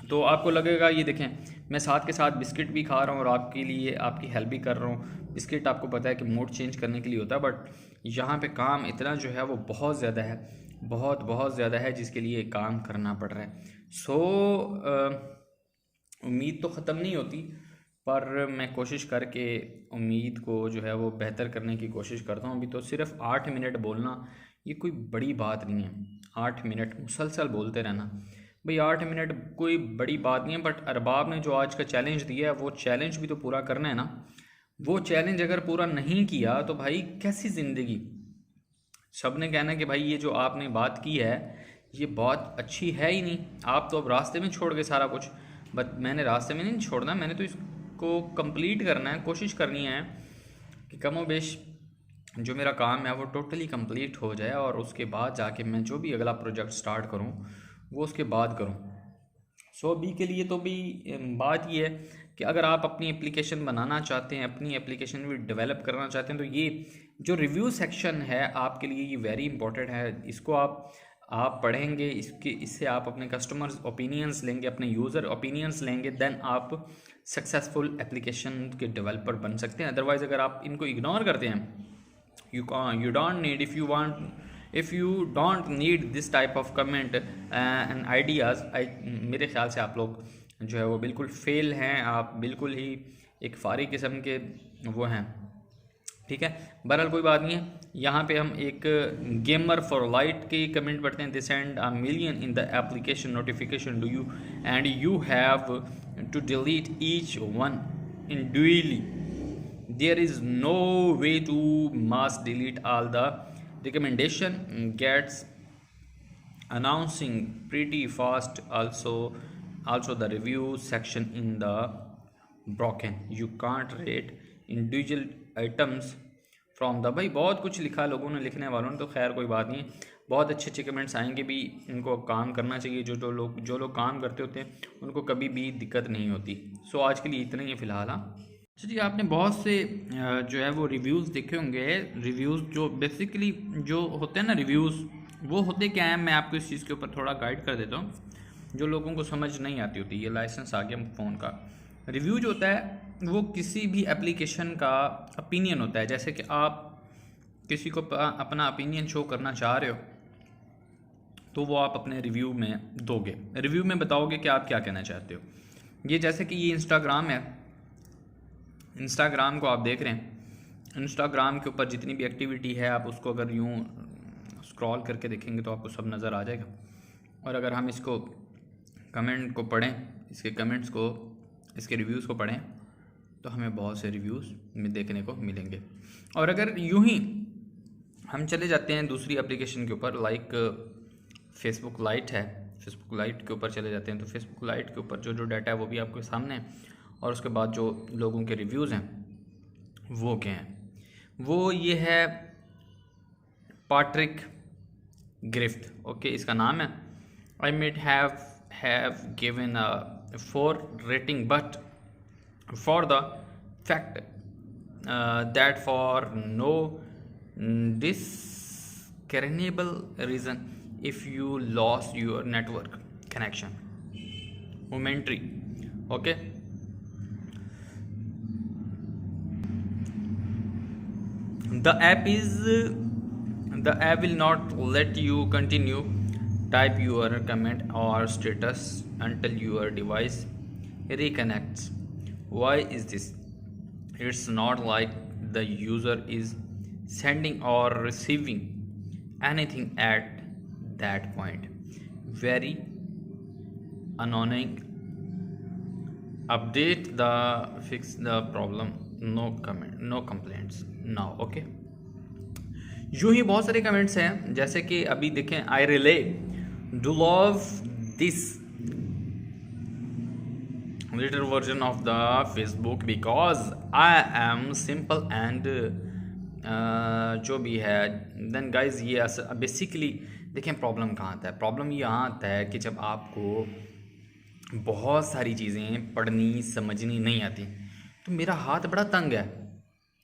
तो आपको लगेगा, ये देखें मैं साथ के साथ बिस्किट भी खा रहा हूँ और आपके लिए आपकी हेल्प भी कर रहा हूँ। बिस्किट आपको पता है कि मूड चेंज करने के लिए होता है, बट यहाँ पे काम इतना जो है वो बहुत ज़्यादा है, बहुत ज़्यादा है, जिसके लिए काम करना पड़ रहा है। सो उम्मीद तो ख़त्म नहीं होती, पर मैं कोशिश करके उम्मीद को जो है वो बेहतर करने की कोशिश करता हूँ। अभी तो सिर्फ 8 मिनट बोलना ये कोई बड़ी बात नहीं है। 8 मिनट मुसलसल बोलते रहना भाई, 8 मिनट कोई बड़ी बात नहीं है। बट अरबाब ने जो आज का चैलेंज दिया है वो चैलेंज भी तो पूरा करना है ना। वो चैलेंज अगर पूरा नहीं किया तो भाई कैसी ज़िंदगी। सब ने कहना कि भाई ये जो आपने बात की है ये बहुत अच्छी है ही नहीं, आप तो अब रास्ते में छोड़ गए सारा कुछ। बट मैंने रास्ते में नहीं छोड़ना, मैंने तो इसको कंप्लीट करना है, कोशिश करनी है कि कमो बेश जो मेरा काम है वो टोटली कंप्लीट हो जाए, और उसके बाद जाके मैं जो भी अगला प्रोजेक्ट स्टार्ट करूँ वो उसके बाद करूँ। सो अभी के लिए तो भी बात ये है कि अगर आप अपनी एप्लीकेशन बनाना चाहते हैं, अपनी एप्लीकेशन भी डेवलप करना चाहते हैं, तो ये जो रिव्यू सेक्शन है आपके लिए ये वेरी इंपॉर्टेंट है। इसको आप पढ़ेंगे, इससे आप अपने कस्टमर्स ओपिनियंस लेंगे, अपने यूज़र ओपिनियंस लेंगे, देन आप सक्सेसफुल एप्लीकेशन के डेवलपर बन सकते हैं। अदरवाइज़ अगर आप इनको इग्नोर करते हैं, you don't need, if you don't need this type of comment and ideas, मेरे ख्याल से आप लोग जो है वो बिल्कुल फेल हैं, आप बिल्कुल ही एक फारी किस्म के वो हैं। ठीक है, बहरहाल कोई बात नहीं है। यहाँ पे हम एक गेमर फॉर लाइट के कमेंट पढ़ते हैं। They send a million in the application notification do you and you have to delete each one individually. There is no way to mass delete all the recommendation gets announcing pretty fast. Also the review section in the broken, you can't rate individual items from the, भाई बहुत कुछ लिखा लोगों ने, लिखने वालों ने, तो खैर कोई बात नहीं, बहुत अच्छे अच्छे कमेंट्स आएंगे भी। इनको काम करना चाहिए, जो लोग काम करते होते हैं उनको कभी भी दिक्कत नहीं होती। सो आज के लिए इतना ही है फ़िलहाल। हाँ अच्छा जी, आपने बहुत से जो है वो रिव्यूज़ देखे होंगे। रिव्यूज़ जो बेसिकली जो होते हैं ना, रिव्यूज़ वो होते क्या हैं, मैं आपको इस चीज़ के ऊपर थोड़ा गाइड कर देता हूँ, जो लोगों को समझ नहीं आती होती। ये लाइसेंस आ गया फ़ोन का। रिव्यू जो होता है वो किसी भी एप्लीकेशन का ओपिनियन होता है। जैसे कि आप किसी को अपना ओपिनियन शो करना चाह रहे हो तो वो आप अपने रिव्यू में दोगे, रिव्यू में बताओगे कि आप क्या कहना चाहते हो। ये जैसे कि ये इंस्टाग्राम है, इंस्टाग्राम को आप देख रहे हैं, इंस्टाग्राम के ऊपर जितनी भी एक्टिविटी है आप उसको अगर यूँ स्क्रॉल करके देखेंगे तो आपको सब नज़र आ जाएगा। और अगर हम इसको कमेंट को पढ़ें, इसके कमेंट्स को, इसके रिव्यूज़ को पढ़ें तो हमें बहुत से रिव्यूज़ में देखने को मिलेंगे। और अगर यूँ ही हम चले जाते हैं दूसरी एप्लीकेशन के ऊपर, लाइक फेसबुक लाइट है, फेसबुक लाइट के ऊपर चले जाते हैं, तो फेसबुक लाइट के ऊपर जो डाटा है वो भी आपके सामने है। और उसके बाद जो लोगों के रिव्यूज़ हैं वो क्या हैं, वो ये है पैट्रिक ग्रिफ्ट, ओके इसका नाम है। I might have given a 4 rating but for the fact that for no discernible reason if you lost your network connection momentary, okay। The app will not let you continue type your comment or status until your device reconnects. Why is this? It's not like the user is sending or receiving anything at that point. Very annoying. Update the fix the problem. No comment, no complaints now, okay। यूं ही बहुत सारे comments हैं, जैसे कि अभी देखें, I really do love this little version of the Facebook because I am simple and जो भी है। देन गाइज ये बेसिकली देखें प्रॉब्लम कहाँ आता है। प्रॉब्लम यहाँ आता है कि जब आपको बहुत सारी चीज़ें पढ़नी समझनी नहीं आती। तो मेरा हाथ बड़ा तंग है,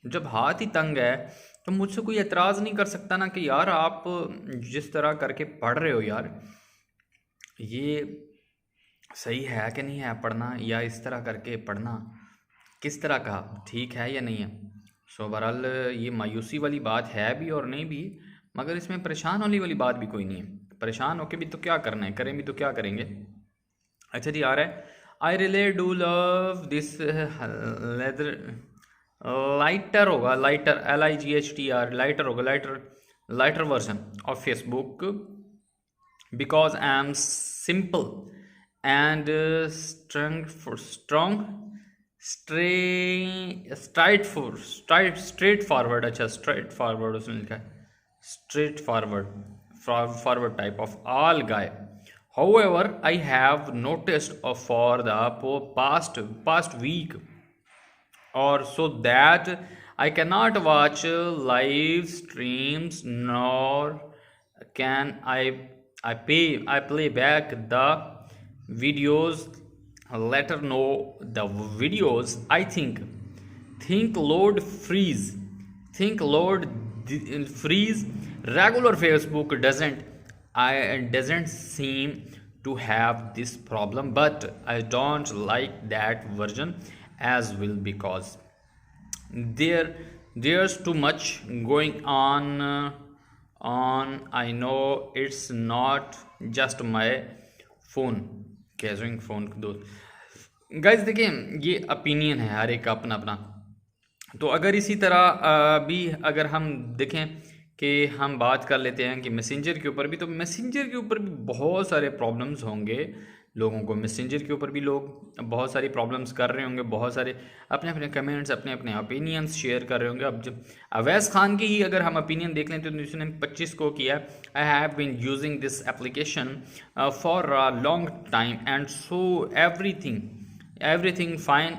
जब हाथ ही तंग है तो मुझसे कोई एतराज़ नहीं कर सकता ना कि यार आप जिस तरह करके पढ़ रहे हो यार ये सही है कि नहीं है पढ़ना, या इस तरह करके पढ़ना किस तरह का ठीक है या नहीं है। सो बहरहाल ये मायूसी वाली बात है भी और नहीं भी, मगर इसमें परेशान होने वाली बात भी कोई नहीं है। परेशान होके भी तो क्या करना है, करें भी तो क्या करेंगे। अच्छा जी, आ रहा है I really do love this leather lighter होगा, लाइटर LIGHTR लाइटर होगा, lighter lighter version of Facebook because I am simple and straightforward. अच्छा straightforward उसने लिखा है, forward type of all guy. However, I have noticed for the past week or so that I cannot watch live streams, nor can I play back the videos. Later know the videos. I think load freeze. Freeze. Regular Facebook doesn't seem to have this problem, but I don't like that version as well because there's too much going on. I know it's not just my phone. कैजिंग phone दोस्त guys देखिए, ये opinion है हर एक का अपना अपना। तो अगर इसी तरह भी अगर हम देखें कि हम बात कर लेते हैं कि मैसेंजर के ऊपर भी, तो मैसेंजर के ऊपर भी बहुत सारे प्रॉब्लम्स होंगे लोगों को। मैसेंजर के ऊपर भी लोग बहुत सारी प्रॉब्लम्स कर रहे होंगे, बहुत सारे अपने अपने कमेंट्स, अपने अपने ओपिनियंस शेयर कर रहे होंगे। अब जब अवैस खान की ही अगर हम ओपिनियन देख लें तो उसने 25 को किया, I have been using this application for a long time and so everything fine.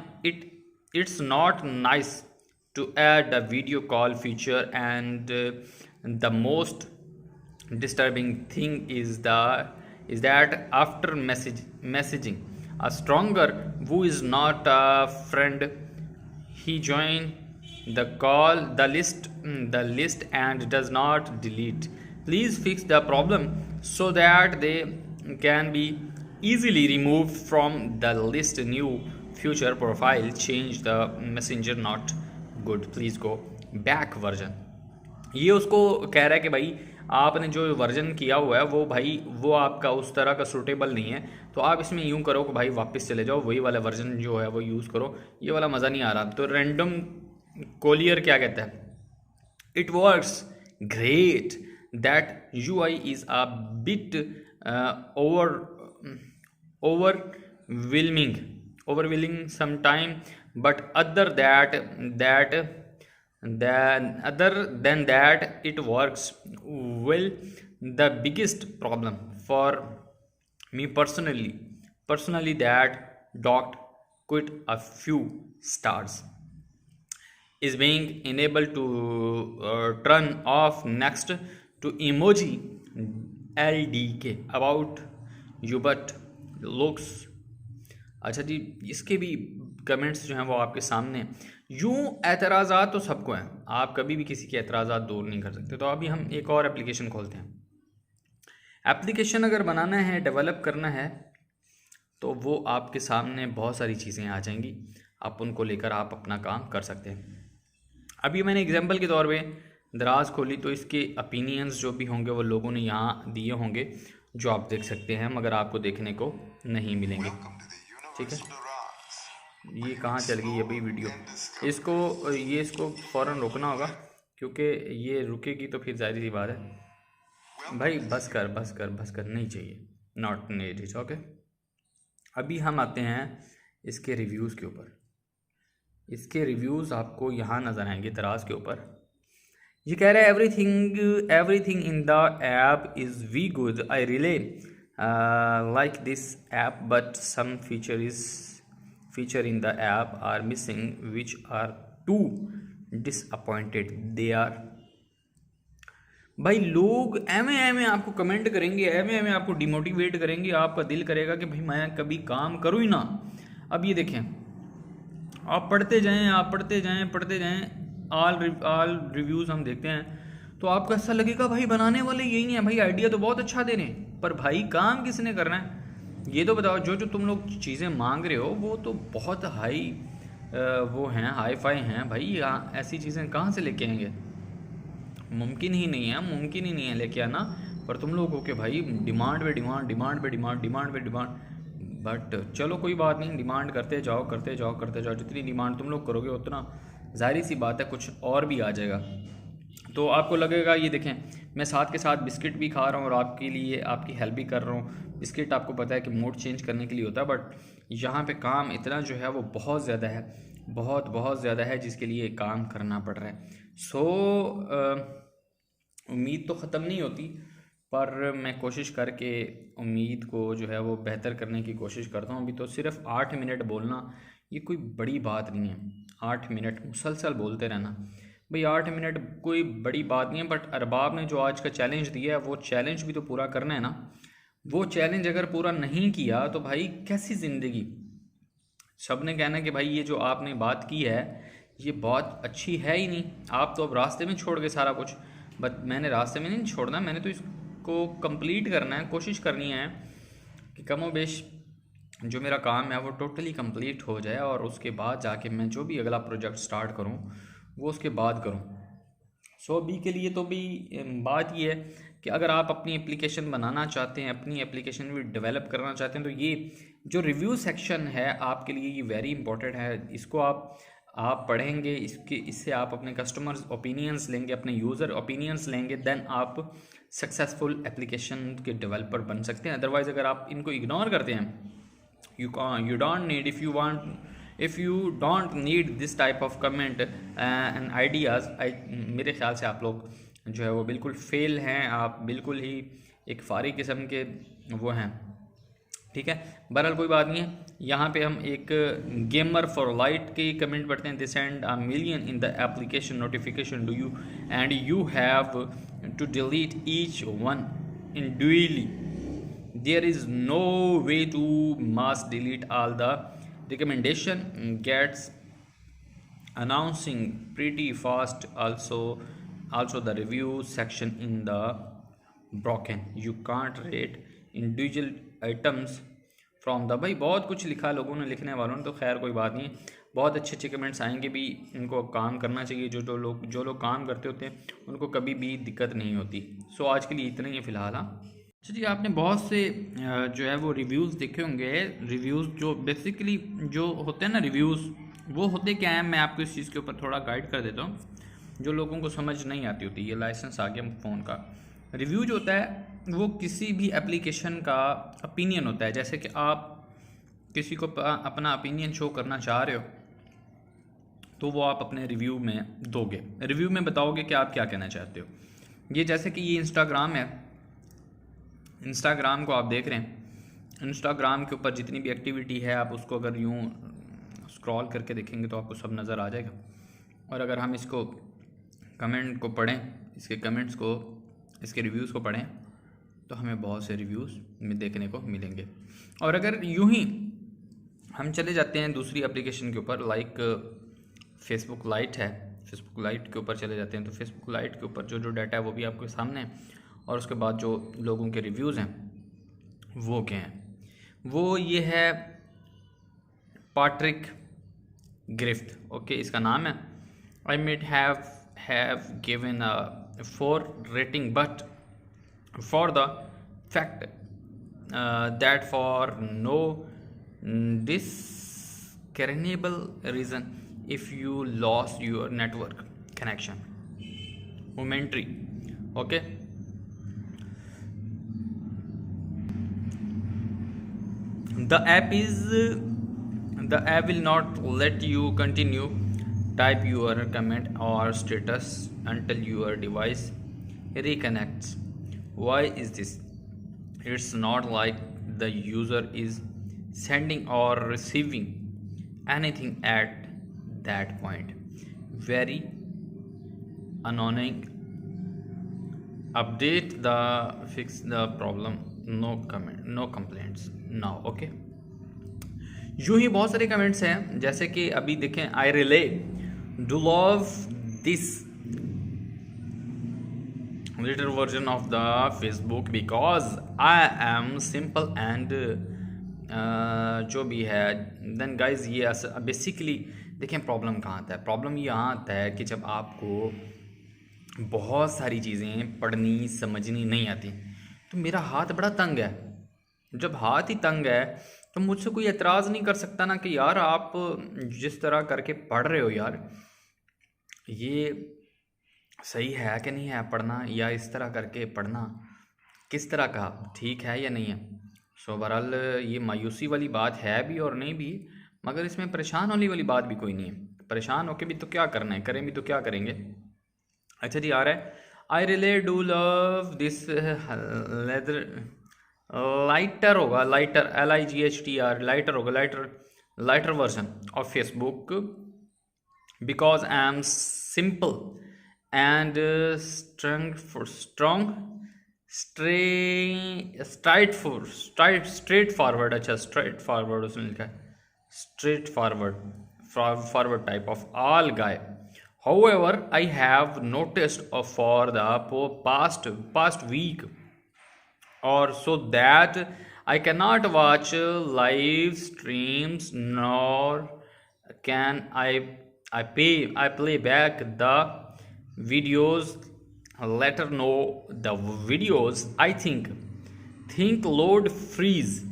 It's not nice to add a video call feature, and the most disturbing thing is that after messaging a stronger who is not a friend, he join the call the list and does not delete. Please fix the problem so that they can be easily removed from the list. New future profile change the messenger not good. Please go back version. ये उसको कह रहा है कि भाई आपने जो version किया हुआ है वो भाई वो आपका उस तरह का सूटेबल नहीं है, तो आप इसमें यूं करो कि भाई वापस चले जाओ, वही वाला वर्जन जो है वो यूज़ करो, ये वाला मज़ा नहीं आ रहा। तो रैंडम कोलियर क्या कहता है, it works great, that UI is a bit overwhelming sometime, but other than that it works well. The biggest problem for me personally that dot quit a few stars is being unable to turn off next to emoji LDK about you but looks। अच्छा जी, इसके भी comments जो हैं वो आपके सामने। यूँ एतराज़ात तो सबको हैं, आप कभी भी किसी के एतराज़ात दूर नहीं कर सकते। तो अभी हम एक और एप्लीकेशन खोलते हैं। एप्लीकेशन अगर बनाना है, डेवलप करना है, तो वो आपके सामने बहुत सारी चीज़ें आ जाएंगी, आप उनको लेकर आप अपना काम कर सकते हैं। अभी मैंने एग्जांपल के तौर पे दराज खोली, तो इसके ओपिनियंस जो भी होंगे वो लोगों ने यहाँ दिए होंगे, जो आप देख सकते हैं, मगर आपको देखने को नहीं मिलेंगे। ठीक है, ये कहाँ चल गई अभी वीडियो, इसको फ़ौरन रोकना होगा, क्योंकि ये रुकेगी तो फिर जाहिर सी बात है भाई बस कर नहीं चाहिए, नॉट नीडेड। ओके, अभी हम आते हैं इसके रिव्यूज़ के ऊपर। इसके रिव्यूज़ आपको यहाँ नज़र आएंगे दराज के ऊपर। ये कह रहा है everything in the app is very good, I really like this app, but some feature in the app are missing, which are too disappointed they are। भाई लोग एमे आपको कमेंट करेंगे, एमे आपको डिमोटिवेट करेंगे, आपका दिल करेगा कि भाई मैं कभी काम करूँ ही ना। अब ये देखें, आप पढ़ते जाएं, ऑल रिव्यूज़ हम देखते हैं, तो आपको ऐसा लगेगा भाई बनाने वाले यही नहीं है, भाई आइडिया तो बहुत अच्छा दे रहे हैं, पर भाई काम किसने करना है ये तो बताओ। जो तुम लोग चीज़ें मांग रहे हो वो तो बहुत हाई हाई फाई हैं भाई, यहाँ ऐसी चीज़ें कहाँ से लेके आएंगे, मुमकिन ही नहीं है लेके आना। पर तुम लोग हो के भाई डिमांड पे डिमांड। बट चलो कोई बात नहीं, डिमांड करते जाओ। जितनी डिमांड तुम लोग करोगे उतना जाहिर सी बात है कुछ और भी आ जाएगा। तो आपको लगेगा ये देखें मैं साथ के साथ बिस्किट भी खा रहा हूँ और आपके लिए आपकी हेल्प भी कर रहा हूँ। बिस्किट आपको पता है कि मूड चेंज करने के लिए होता है, बट यहाँ पे काम इतना जो है वो बहुत ज़्यादा है, बहुत बहुत ज़्यादा है, जिसके लिए काम करना पड़ रहा है। सो उम्मीद तो ख़त्म नहीं होती, पर मैं कोशिश करके उम्मीद को जो है वो बेहतर करने की कोशिश करता हूँ। अभी तो सिर्फ 8 मिनट बोलना ये कोई बड़ी बात नहीं है, 8 मिनट मुसलसल बोलते रहना भाई, 8 मिनट कोई बड़ी बात नहीं है। बट अरबाब ने जो आज का चैलेंज दिया है वो चैलेंज भी तो पूरा करना है ना। वो चैलेंज अगर पूरा नहीं किया तो भाई कैसी ज़िंदगी। सब ने कहना कि भाई ये जो आपने बात की है ये बहुत अच्छी है ही नहीं, आप तो अब रास्ते में छोड़ गए सारा कुछ। बट मैंने रास्ते में नहीं छोड़ना, मैंने तो इसको कंप्लीट करना है, कोशिश करनी है कि कमोबेश जो मेरा काम है वो टोटली कंप्लीट हो जाए, और उसके बाद जाके मैं जो भी अगला प्रोजेक्ट स्टार्ट करूं वो उसके बाद करूं। सो अभी के लिए तो भी बात ये है कि अगर आप अपनी एप्लीकेशन बनाना चाहते हैं, अपनी एप्लीकेशन भी डेवलप करना चाहते हैं, तो ये जो रिव्यू सेक्शन है आपके लिए ये वेरी इंपॉर्टेंट है। इसको आप पढ़ेंगे, इससे आप अपने कस्टमर्स ओपिनियंस लेंगे, अपने यूज़र ओपिनियंस लेंगे, देन आप सक्सेसफुल एप्लीकेशन के डेवलपर बन सकते हैं। अदरवाइज़ अगर आप इनको इग्नोर करते हैं, you don't need, if you don't need this type of comment and ideas, मेरे ख्याल से आप लोग जो है वो बिल्कुल फेल हैं, आप बिल्कुल ही एक फारी किस्म के वो हैं, ठीक है। बहरहाल कोई बात नहीं है। यहाँ पे हम एक गेमर फॉर लाइट के कमेंट पढ़ते हैं। This and a million in the application notification do you and you have to delete each one individually. There is no way to mass delete all the recommendation gets announcing pretty fast. Also the review section in the broken, you can't rate individual items from the, भाई बहुत कुछ लिखा लोगों ने, लिखने वालों ने, तो खैर कोई बात नहीं, बहुत अच्छे अच्छे कमेंट्स आएंगे भी। इनको काम करना चाहिए, जो लोग काम करते होते हैं उनको कभी भी दिक्कत नहीं होती। सो आज के लिए इतना ही है फ़िलहाल। हाँ अच्छा जी, आपने बहुत से जो है वो रिव्यूज़ देखे होंगे। रिव्यूज़ जो बेसिकली जो होते हैं ना रिव्यूज़, वो होते क्या हैं, मैं आपको इस चीज़ के ऊपर थोड़ा गाइड कर देता हूँ, जो लोगों को समझ नहीं आती होती। ये लाइसेंस आ गया फ़ोन का। रिव्यू जो होता है वो किसी भी एप्लीकेशन का ओपिनियन होता है। जैसे कि आप किसी को अपना ओपिनियन शो करना चाह रहे हो तो वो आप अपने रिव्यू में दोगे, रिव्यू में बताओगे कि आप क्या कहना चाहते हो। ये जैसे कि ये इंस्टाग्राम है, इंस्टाग्राम को आप देख रहे हैं, इंस्टाग्राम के ऊपर जितनी भी एक्टिविटी है आप उसको अगर यूँ स्क्रॉल करके देखेंगे तो आपको सब नज़र आ जाएगा। और अगर हम इसको कमेंट को पढ़ें, इसके कमेंट्स को, इसके रिव्यूज़ को पढ़ें, तो हमें बहुत से रिव्यूज़ में देखने को मिलेंगे। और अगर यूं ही हम चले जाते हैं दूसरी एप्लीकेशन के ऊपर, लाइक फेसबुक लाइट है, फेसबुक लाइट के ऊपर चले जाते हैं, तो फेसबुक लाइट के ऊपर जो डाटा है वो भी आपके सामने है। और उसके बाद जो लोगों के रिव्यूज़ हैं वो क्या हैं, वो ये है पैट्रिक ग्रिफ्ट, ओके इसका नाम है। I might have given a 4 rating, but for the fact that for no discernible reason, if you lost your network connection momentary, okay, the app will not let you continue type your comment or status until your device reconnects. Why is this? It's not like the user is sending or receiving anything at that point. Very annoying. Update the fix the problem. No comment, no complaints now. Okay. यूं ही बहुत सारे comments हैं, जैसे कि अभी देखें, I really do love this little version of the Facebook because I am simple and जो भी है। देन गाइज ये बेसिकली देखें प्रॉब्लम कहाँ आता है। प्रॉब्लम ये यहाँ आता है कि जब आपको बहुत सारी चीज़ें पढ़नी समझनी नहीं आती, तो मेरा हाथ बड़ा तंग है। जब हाथ ही तंग है तो मुझसे कोई एतराज़ नहीं कर सकता ना कि यार आप जिस तरह करके पढ़ रहे हो यार, ये सही है कि नहीं है पढ़ना, या इस तरह करके पढ़ना किस तरह का ठीक है या नहीं है। सो बहरहाल ये मायूसी वाली बात है भी और नहीं भी, मगर इसमें परेशान होने वाली बात भी कोई नहीं है। परेशान होके भी तो क्या करना है, करें भी तो क्या करेंगे। अच्छा जी, आ रहा है। I really do love this leather, lighter होगा, लाइटर LIGHTR, लाइटर होगा, lighter, lighter version of Facebook, because I am simple and straightforward, अच्छा straightforward उसने लिखा है, straightforward type of all guy. However, I have noticed for the past week or so that I cannot watch live streams, nor can I play back the videos later. No, the videos I think load freeze,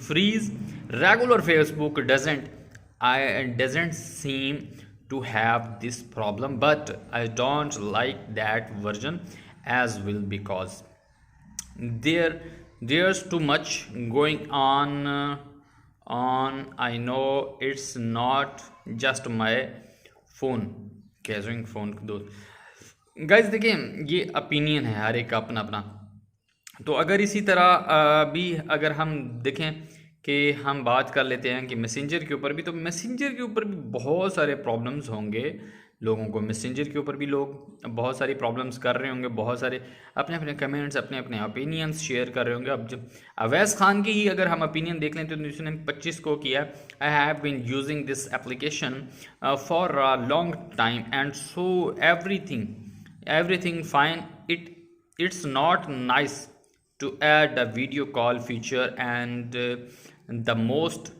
freeze. Regular Facebook doesn't seem to have this problem, but I don't like that version as well, because there's too much going on. I know it's not just my phone, कैजरिंग phone दोस्त। Guys देखिए, ये opinion है हर एक का अपना अपना। तो अगर इसी तरह भी अगर हम देखें कि हम बात कर लेते हैं कि मैसेंजर के ऊपर भी, तो मैसेंजर के ऊपर भी बहुत सारे प्रॉब्लम्स होंगे लोगों को। मैसेंजर के ऊपर भी लोग बहुत सारी प्रॉब्लम्स कर रहे होंगे, बहुत सारे अपने अपने कमेंट्स, अपने अपने ओपिनियंस शेयर कर रहे होंगे। अब जब अवैस खान की ही अगर हम ओपिनियन देख लें तो उसने 25 को किया, I have been using this application for a long time and so everything fine. It's not nice to add a video call feature, and the most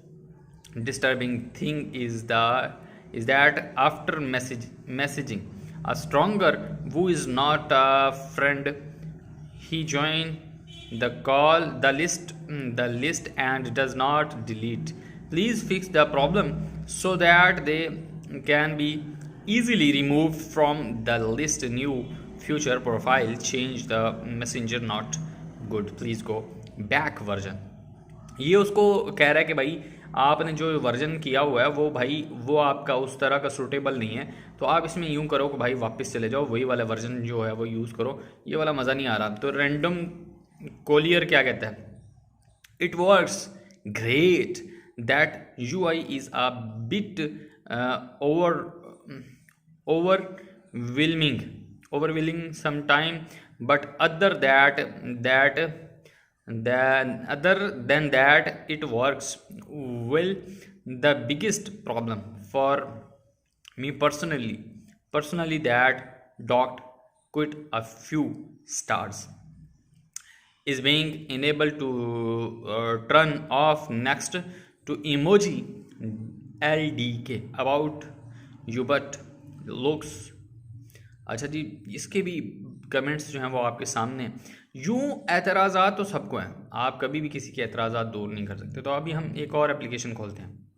disturbing thing is that after messaging a stronger who is not a friend, he join the list and does not delete. Please fix the problem so that they can be easily removed from the list. New future profile change the messenger not good, please go back version. ये उसको कह रहा है कि भाई आपने जो version किया हुआ है वो भाई वो आपका उस तरह का सूटेबल नहीं है, तो आप इसमें यूं करो कि भाई वापस चले जाओ, वही वाला वर्जन जो है वो यूज़ करो, ये वाला मज़ा नहीं आ रहा। तो रैंडम कोलियर क्या कहता है, it works great, that UI is a bit overwhelming sometime, but other than that it works well. The biggest problem for me personally that dot quit a few stars is being unable to turn off next to emoji LDK about you but looks। अच्छा जी, इसके भी comments जो हैं वो आपके सामने। यूँ एतराज़ात तो सबको हैं, आप कभी भी किसी के एतराज़ात दूर नहीं कर सकते। तो अभी हम एक और एप्लीकेशन खोलते हैं।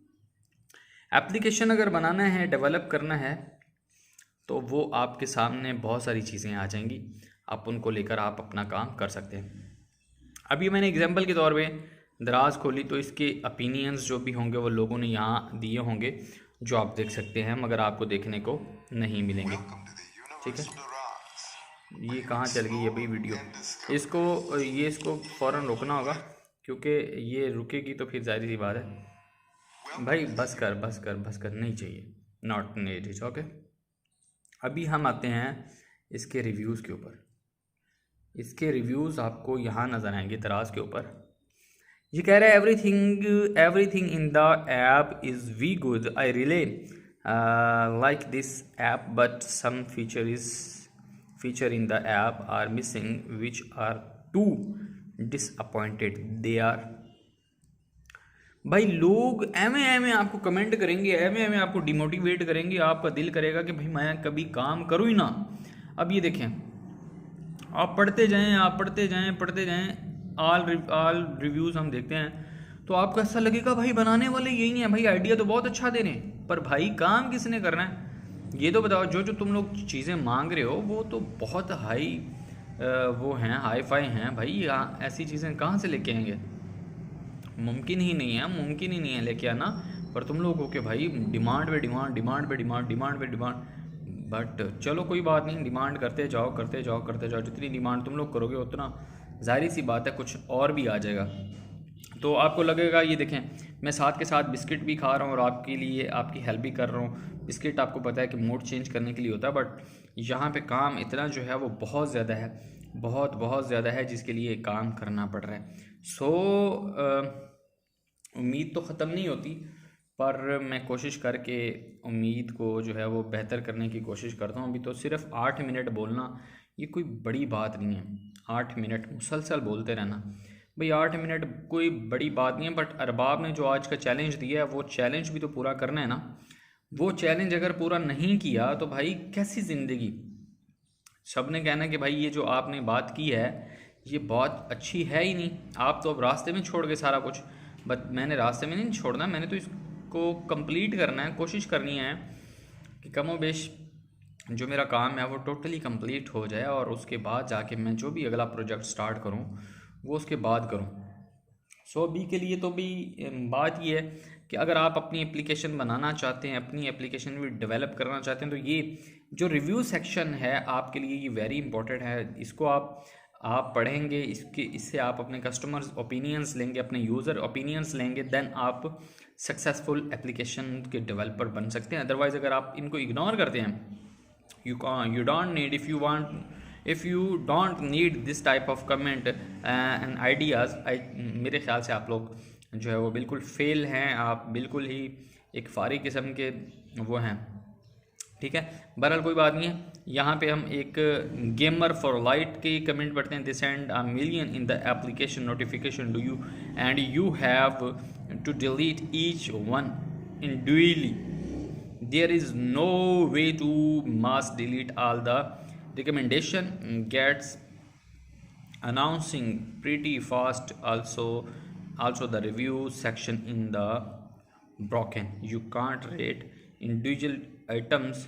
एप्लीकेशन अगर बनाना है, डेवलप करना है, तो वो आपके सामने बहुत सारी चीज़ें आ जाएंगी, आप उनको लेकर आप अपना काम कर सकते हैं। अभी मैंने एग्जांपल के तौर पे दराज खोली, तो इसके ओपिनियंस जो भी होंगे वो लोगों ने यहाँ दिए होंगे, जो आप देख सकते हैं, मगर आपको देखने को नहीं मिलेंगे। ठीक है, ये कहाँ चल गई है भाई वीडियो, इसको फ़ौरन रोकना होगा, क्योंकि ये रुकेगी तो फिर ज़ाहिर सी बात है भाई, बस कर नहीं चाहिए, नॉट नीडेड। ओके, अभी हम आते हैं इसके रिव्यूज़ के ऊपर। इसके रिव्यूज़ आपको यहाँ नज़र आएंगे दराज के ऊपर। ये कह रहा है everything in the app is very good, I really like this app, but some feature in the app are missing, which are too disappointed they are। भाई लोग एमे आपको कमेंट करेंगे, एमे आपको डिमोटिवेट करेंगे, आपका दिल करेगा कि भाई मैं कभी काम करूँ ही ना। अब ये देखें, आप पढ़ते जाएं, ऑल रिव्यूज़ हम देखते हैं, तो आपको ऐसा लगेगा भाई बनाने वाले यही हैं, भाई आइडिया तो बहुत अच्छा दे रहे हैं, पर भाई काम किसने करना है। ये तो बताओ, जो जो तुम लोग चीज़ें मांग रहे हो वो तो बहुत हाई वो हैं, हाई फाई हैं भाई। यहाँ ऐसी चीज़ें कहाँ से लेके आएंगे? मुमकिन ही नहीं है, मुमकिन ही नहीं है लेके आना। पर तुम लोग हो के भाई डिमांड पे डिमांड, डिमांड पे डिमांड, डिमांड पे डिमांड। बट चलो कोई बात नहीं, डिमांड करते जाओ, करते जाओ, करते जाओ। जितनी डिमांड तुम लोग करोगे उतना जाहिर सी बात है कुछ और भी आ जाएगा। तो आपको लगेगा, ये देखें मैं साथ के साथ बिस्किट भी खा रहा हूँ और आपके लिए आपकी हेल्प भी कर रहा हूँ। बिस्किट आपको पता है कि मूड चेंज करने के लिए होता है, बट यहाँ पे काम इतना जो है वो बहुत ज़्यादा है, बहुत बहुत ज़्यादा है, जिसके लिए काम करना पड़ रहा है। सो उम्मीद तो ख़त्म नहीं होती, पर मैं कोशिश करके उम्मीद को जो है वो बेहतर करने की कोशिश करता हूँ। अभी तो सिर्फ 8 मिनट बोलना ये कोई बड़ी बात नहीं है। 8 मिनट मुसलसल बोलते रहना भाई, 8 मिनट कोई बड़ी बात नहीं है। बट अरबाब ने जो आज का चैलेंज दिया है वो चैलेंज भी तो पूरा करना है ना। वो चैलेंज अगर पूरा नहीं किया तो भाई कैसी ज़िंदगी। सब ने कहना कि भाई ये जो आपने बात की है ये बहुत अच्छी है ही नहीं, आप तो अब रास्ते में छोड़ गए सारा कुछ। बट मैंने रास्ते में नहीं छोड़ना, मैंने तो इसको कंप्लीट करना है, कोशिश करनी है कि कमोबेश जो मेरा काम है वो टोटली कंप्लीट हो जाए, और उसके बाद जाके मैं जो भी अगला प्रोजेक्ट स्टार्ट करूं वो उसके बाद करूं। सो अभी के लिए तो भी बात ये है कि अगर आप अपनी एप्लीकेशन बनाना चाहते हैं, अपनी एप्लीकेशन भी डेवलप करना चाहते हैं, तो ये जो रिव्यू सेक्शन है आपके लिए ये वेरी इंपॉर्टेंट है। इसको आप पढ़ेंगे, इससे आप अपने कस्टमर्स ओपिनियंस लेंगे, अपने यूज़र ओपिनियंस लेंगे, देन आप सक्सेसफुल एप्लीकेशन के डेवलपर बन सकते हैं। अदरवाइज़ अगर आप इनको इग्नोर करते हैं, you don't need, if you don't need this type of comment and ideas, मेरे ख्याल से आप लोग जो है वो बिल्कुल फेल हैं, आप बिल्कुल ही एक फारी किस्म के वो हैं। ठीक है, बहरहाल कोई बात नहीं है। यहाँ पे हम एक गेमर फॉर लाइट के कमेंट पढ़ते हैं। This and a million in the application notification do you and you have to delete each one individually. There is no way to mass delete all the recommendation gets announcing pretty fast. Also the review section in the broken, you can't rate individual items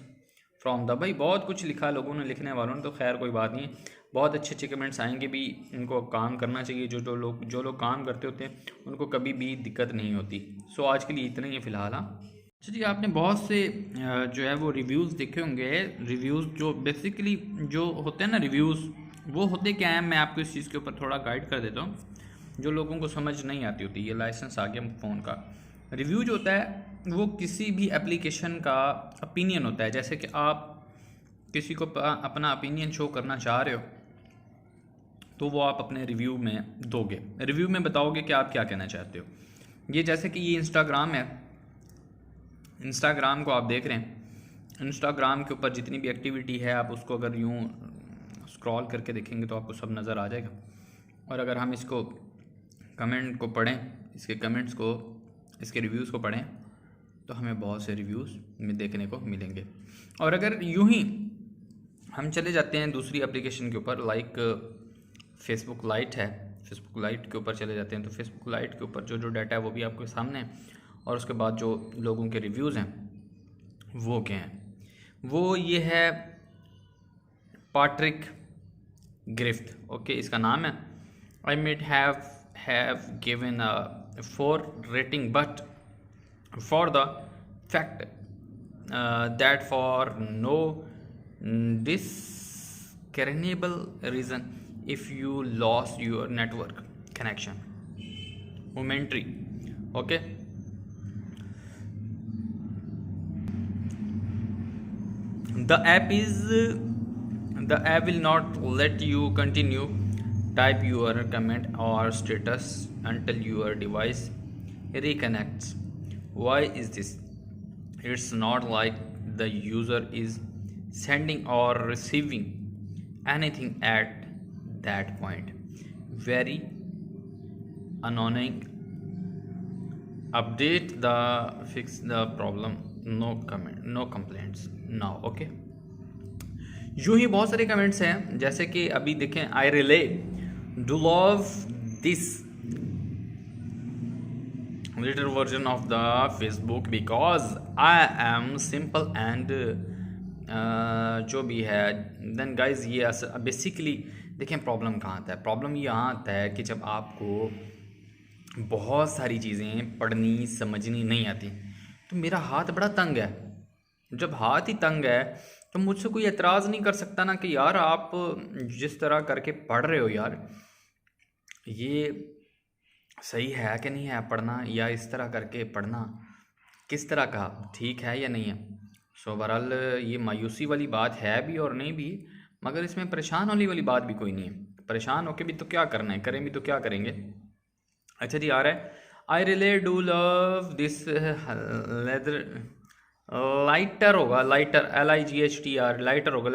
from the, भाई बहुत कुछ लिखा लोगों ने, लिखने वालों ने, तो खैर कोई बात नहीं, बहुत अच्छे अच्छे कमेंट्स आएंगे भी। इनको काम करना चाहिए, जो लोग काम करते होते हैं उनको कभी भी दिक्कत नहीं होती। सो आज के लिए इतना ही है फ़िलहाल। हाँ अच्छा जी, आपने बहुत से जो है वो रिव्यूज़ देखे होंगे। रिव्यूज़ जो बेसिकली जो होते हैं ना, रिव्यूज़ वो होते क्या हैं, मैं आपको इस चीज़ के ऊपर थोड़ा गाइड कर देता हूँ, जो लोगों को समझ नहीं आती होती। ये लाइसेंस आ गया फ़ोन का। रिव्यू जो होता है वो किसी भी एप्लीकेशन का ओपिनियन होता है। जैसे कि आप किसी को अपना ओपिनियन शो करना चाह रहे हो तो वो आप अपने रिव्यू में दोगे, रिव्यू में बताओगे कि आप क्या कहना चाहते हो। ये जैसे कि ये इंस्टाग्राम है, इंस्टाग्राम को आप देख रहे हैं, इंस्टाग्राम के ऊपर जितनी भी एक्टिविटी है आप उसको अगर यूँ स्क्रॉल करके देखेंगे तो आपको सब नज़र आ जाएगा। और अगर हम इसको कमेंट को पढ़ें, इसके कमेंट्स को, इसके रिव्यूज़ को पढ़ें, तो हमें बहुत से रिव्यूज़ में देखने को मिलेंगे। और अगर यूँ ही हम चले जाते हैं दूसरी एप्लीकेशन के ऊपर, लाइक फेसबुक लाइट है, फेसबुक लाइट के ऊपर चले जाते हैं, तो फेसबुक लाइट के ऊपर जो डाटा है वो भी आपके सामने है। और उसके बाद जो लोगों के रिव्यूज़ हैं वो क्या हैं, वो ये है पैट्रिक ग्रिफ्ट, ओके इसका नाम है। I made have given a 4 rating, but for the fact that for no discernible reason, if you lost your network connection momentary, okay, the app will not let you continue type your comment or status until your device reconnects. Why is this? It's not like the user is sending or receiving anything at that point. Very annoying. Update the fix the problem, no comment, no complaints now, okay. यूँ ही बहुत सारे comments हैं, जैसे कि अभी देखें, I really do love this little version of the Facebook because I am simple and जो भी है। देन गाइज ये बेसिकली देखें प्रॉब्लम कहाँ आता है। प्रॉब्लम ये यहाँ आता है कि जब आपको बहुत सारी चीज़ें पढ़नी समझनी नहीं आती। तो मेरा हाथ बड़ा तंग है। जब हाथ ही तंग है तो मुझसे कोई एतराज़ नहीं कर सकता ना कि यार आप जिस तरह करके पढ़ रहे हो यार ये सही है कि नहीं है पढ़ना, या इस तरह करके पढ़ना किस तरह का ठीक है या नहीं है। सो बहरहाल ये मायूसी वाली बात है भी और नहीं भी, मगर इसमें परेशान होने वाली बात भी कोई नहीं है। परेशान होके भी तो क्या करना है, करें भी तो क्या करेंगे। अच्छा जी आ रहा है। I really do love this leather lighter होगा, लाइटर LIGHTR लाइटर होगा,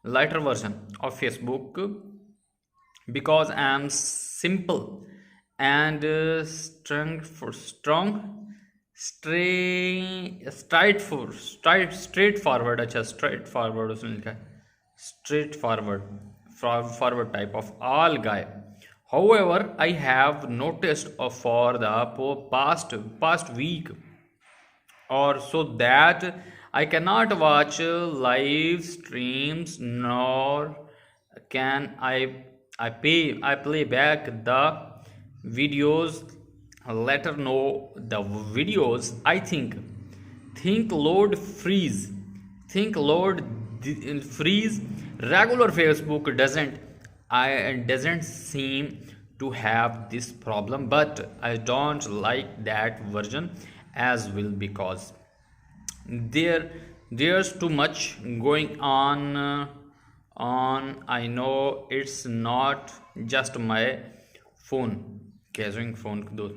lighter version of Facebook because I am simple and straightforward। अच्छा straightforward उसने लिखा है, straightforward type of all guy। However, I have noticed for the past week or so that I cannot watch live streams, nor can I play back the videos. Later know the videos I think load freeze, freeze. Regular Facebook doesn't seem to have this problem, but I don't like that version as well because there's too much going on I know it's not just my phone कैजरिंग phone दोस्त।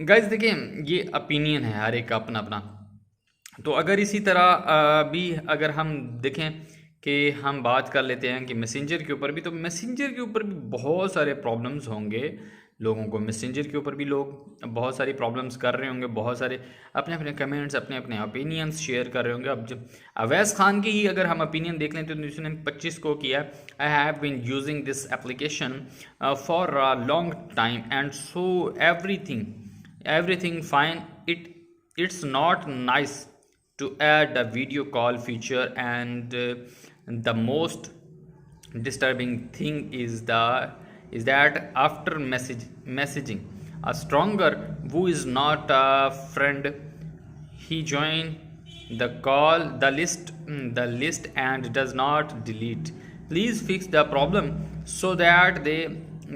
Guys देखिए ये opinion है, हर एक का अपना अपना। तो अगर इसी तरह भी अगर हम देखें कि हम बात कर लेते हैं कि मैसेंजर के ऊपर भी, तो मैसेंजर के ऊपर भी बहुत सारे प्रॉब्लम्स होंगे लोगों को। मैसेंजर के ऊपर भी लोग बहुत सारी प्रॉब्लम्स कर रहे होंगे, बहुत सारे अपने अपने कमेंट्स अपने अपने ओपिनियंस शेयर कर रहे होंगे। अब जब अवैस खान की ही अगर हम ओपिनियन देख लें तो उसने 25 को किया, I have been using this application for a long time and so everything fine, it's not nice to add a video call feature, and the most disturbing thing is that after messaging a stronger who is not a friend, he joined the list and does not delete. Please fix the problem so that they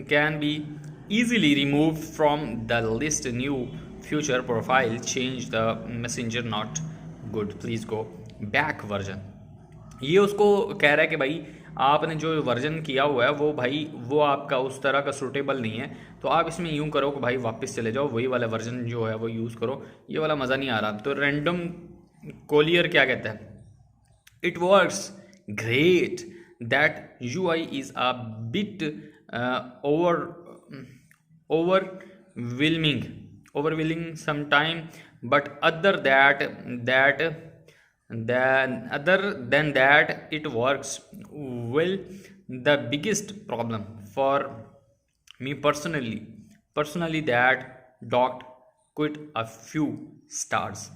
can be easily removed from the list. New future profile change the messenger not good, please go back version। ये उसको कह रहा है कि भाई आपने जो version किया हुआ है वो भाई वो आपका उस तरह का सूटेबल नहीं है, तो आप इसमें यूं करो कि भाई वापस चले जाओ, वही वाला वर्जन जो है वो यूज़ करो, ये वाला मज़ा नहीं आ रहा। तो रैंडम कोलियर क्या कहता है, it works great, that UI is a bit overwhelming sometime, but other than that it works well। The biggest problem for me personally that dot quit a few stars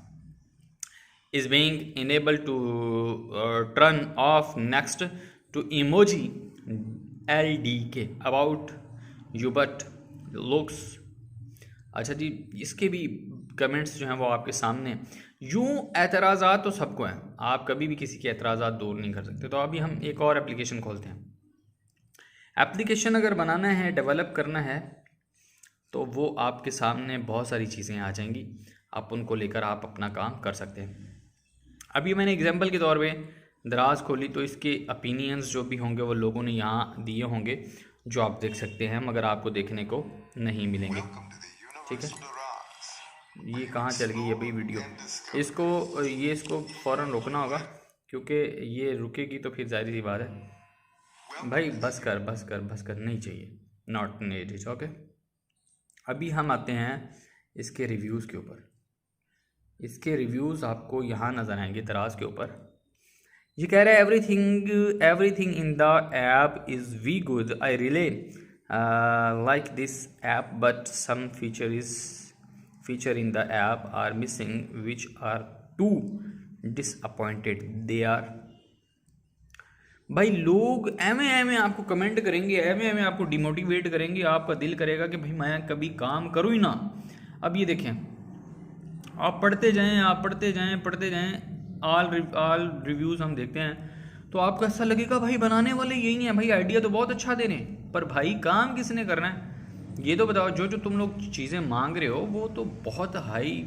is being unable to turn off next to emoji LDK about you but looks। अच्छा जी इसके भी comments जो हैं वो आपके सामने हैं। यूँ एतराज़ात तो सबको हैं, आप कभी भी किसी के एतराज़ात दूर नहीं कर सकते। तो अभी हम एक और एप्लीकेशन खोलते हैं। एप्लीकेशन अगर बनाना है, डेवलप करना है, तो वो आपके सामने बहुत सारी चीज़ें आ जाएंगी, आप उनको लेकर आप अपना काम कर सकते हैं। अभी मैंने एग्जांपल के तौर पे दराज खोली, तो इसके ओपिनियंस जो भी होंगे वो लोगों ने यहाँ दिए होंगे जो आप देख सकते हैं, मगर आपको देखने को नहीं मिलेंगे। ठीक है, ये कहाँ चल गई अभी वीडियो, इसको फ़ौरन रोकना होगा, क्योंकि ये रुकेगी तो फिर जाहिर सी बात है भाई बस कर नहीं चाहिए, नॉट नीडेड। ओके, अभी हम आते हैं इसके रिव्यूज़ के ऊपर। इसके रिव्यूज़ आपको यहाँ नज़र आएंगे दराज के ऊपर। ये कह रहा है everything in the app is very good, I really like this app, but some feature in the app are missing which are too disappointed they are. भाई लोग एवे एवे आपको कमेंट करेंगे, एवे एवे आपको डिमोटिवेट करेंगे, आपका दिल करेगा कि भाई मैं कभी काम करूँ ही ना। अब ये देखें, आप पढ़ते जाएं, आप पढ़ते जाएं, पढ़ते जाएं, ऑल रिव्यूज़ हम देखते हैं तो आपको ऐसा लगेगा भाई बनाने वाले यही हैं, भाई आइडिया तो बहुत अच्छा दे रहे हैं, पर भाई काम किसने करना है ये तो बताओ। जो जो तुम लोग चीज़ें मांग रहे हो वो तो बहुत हाई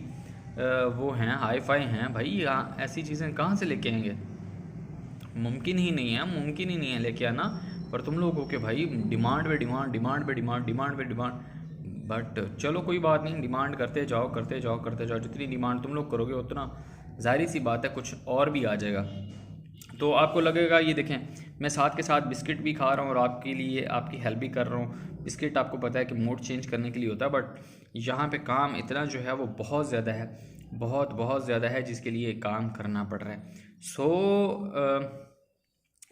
वो हैं, हाई फाई हैं भाई, यहाँ ऐसी चीज़ें कहाँ से लेके आएंगे? मुमकिन ही नहीं है, मुमकिन ही नहीं है लेके आना। पर तुम लोग हो के भाई डिमांड पे डिमांड, डिमांड पे डिमांड, डिमांड पे डिमांड। बट चलो कोई बात नहीं, डिमांड करते जाओ, करते जाओ, करते जाओ। जितनी डिमांड तुम लोग करोगे उतना जाहिर सी बात है कुछ और भी आ जाएगा। तो आपको लगेगा, ये देखें मैं साथ के साथ बिस्किट भी खा रहा हूँ और आपके लिए आपकी हेल्प भी कर रहा हूँ। बिस्किट आपको पता है कि मूड चेंज करने के लिए होता है, बट यहाँ पे काम इतना जो है वो बहुत ज़्यादा है, बहुत बहुत ज़्यादा है, जिसके लिए काम करना पड़ रहा है। सो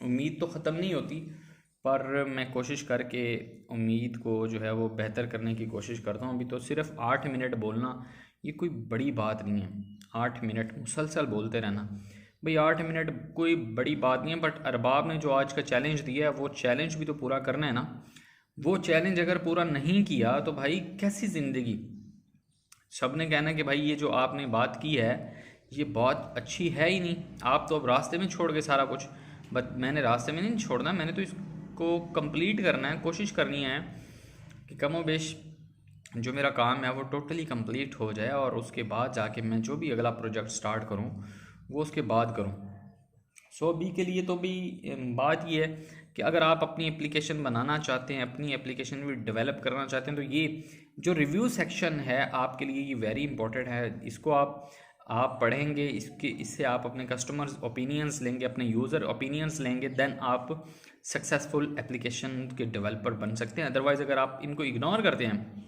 उम्मीद तो ख़त्म नहीं होती, पर मैं कोशिश करके उम्मीद को जो है वो बेहतर करने की कोशिश करता हूँ। अभी तो सिर्फ 8 मिनट बोलना ये कोई बड़ी बात नहीं है, 8 मिनट मुसलसल बोलते रहना भाई, 8 मिनट कोई बड़ी बात नहीं है। बट अरबाब ने जो आज का चैलेंज दिया है वो चैलेंज भी तो पूरा करना है ना। वो चैलेंज अगर पूरा नहीं किया तो भाई कैसी ज़िंदगी। सब ने कहना कि भाई ये जो आपने बात की है ये बहुत अच्छी है ही नहीं, आप तो अब रास्ते में छोड़ गए सारा कुछ। बट मैंने रास्ते में नहीं छोड़ना, मैंने तो इसको कंप्लीट करना है, कोशिश करनी है कि कमो बेश जो मेरा काम है वो टोटली कंप्लीट हो जाए, और उसके बाद जाके मैं जो भी अगला प्रोजेक्ट स्टार्ट करूं वो उसके बाद करूं। सो अभी के लिए तो भी बात ये है कि अगर आप अपनी एप्लीकेशन बनाना चाहते हैं, अपनी एप्लीकेशन भी डेवलप करना चाहते हैं, तो ये जो रिव्यू सेक्शन है आपके लिए ये वेरी इंपॉर्टेंट है। इसको आप पढ़ेंगे, इससे आप अपने कस्टमर्स ओपिनियंस लेंगे, अपने यूज़र ओपिनियंस लेंगे, देन आप सक्सेसफुल एप्लीकेशन के डेवलपर बन सकते हैं। अदरवाइज़ अगर आप इनको इग्नोर करते हैं,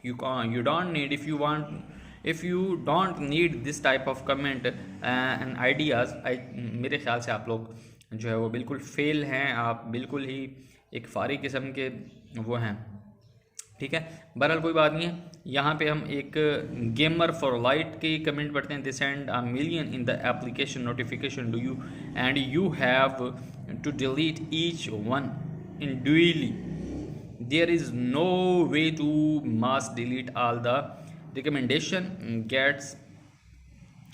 you don't need, if you don't need this type of comment and ideas, मेरे ख्याल से आप लोग जो है वो बिल्कुल फेल हैं, आप बिल्कुल ही एक फारी किस्म के वो हैं, ठीक है। बहरहाल कोई बात नहीं है। यहाँ पे हम एक गेमर फॉर लाइट के कमेंट पढ़ते हैं, they send a million in the application notification do you and you have to delete each one individually. There is no way to mass delete all the recommendation gets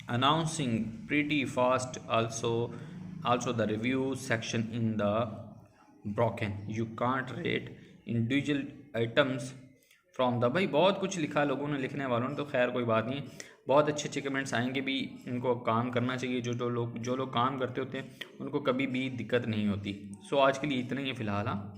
announcing pretty fast. Also the review section in the broken, you can't rate individual items from the, भाई बहुत कुछ लिखा लोगों ने, लिखने वालों ने, तो खैर कोई बात नहीं, बहुत अच्छे अच्छे कमेंट्स आएंगे भी, इनको काम करना चाहिए। जो लोग काम करते होते हैं उनको कभी भी दिक्कत नहीं होती। सो आज के लिए इतना ही है फ़िलहाल। हाँ।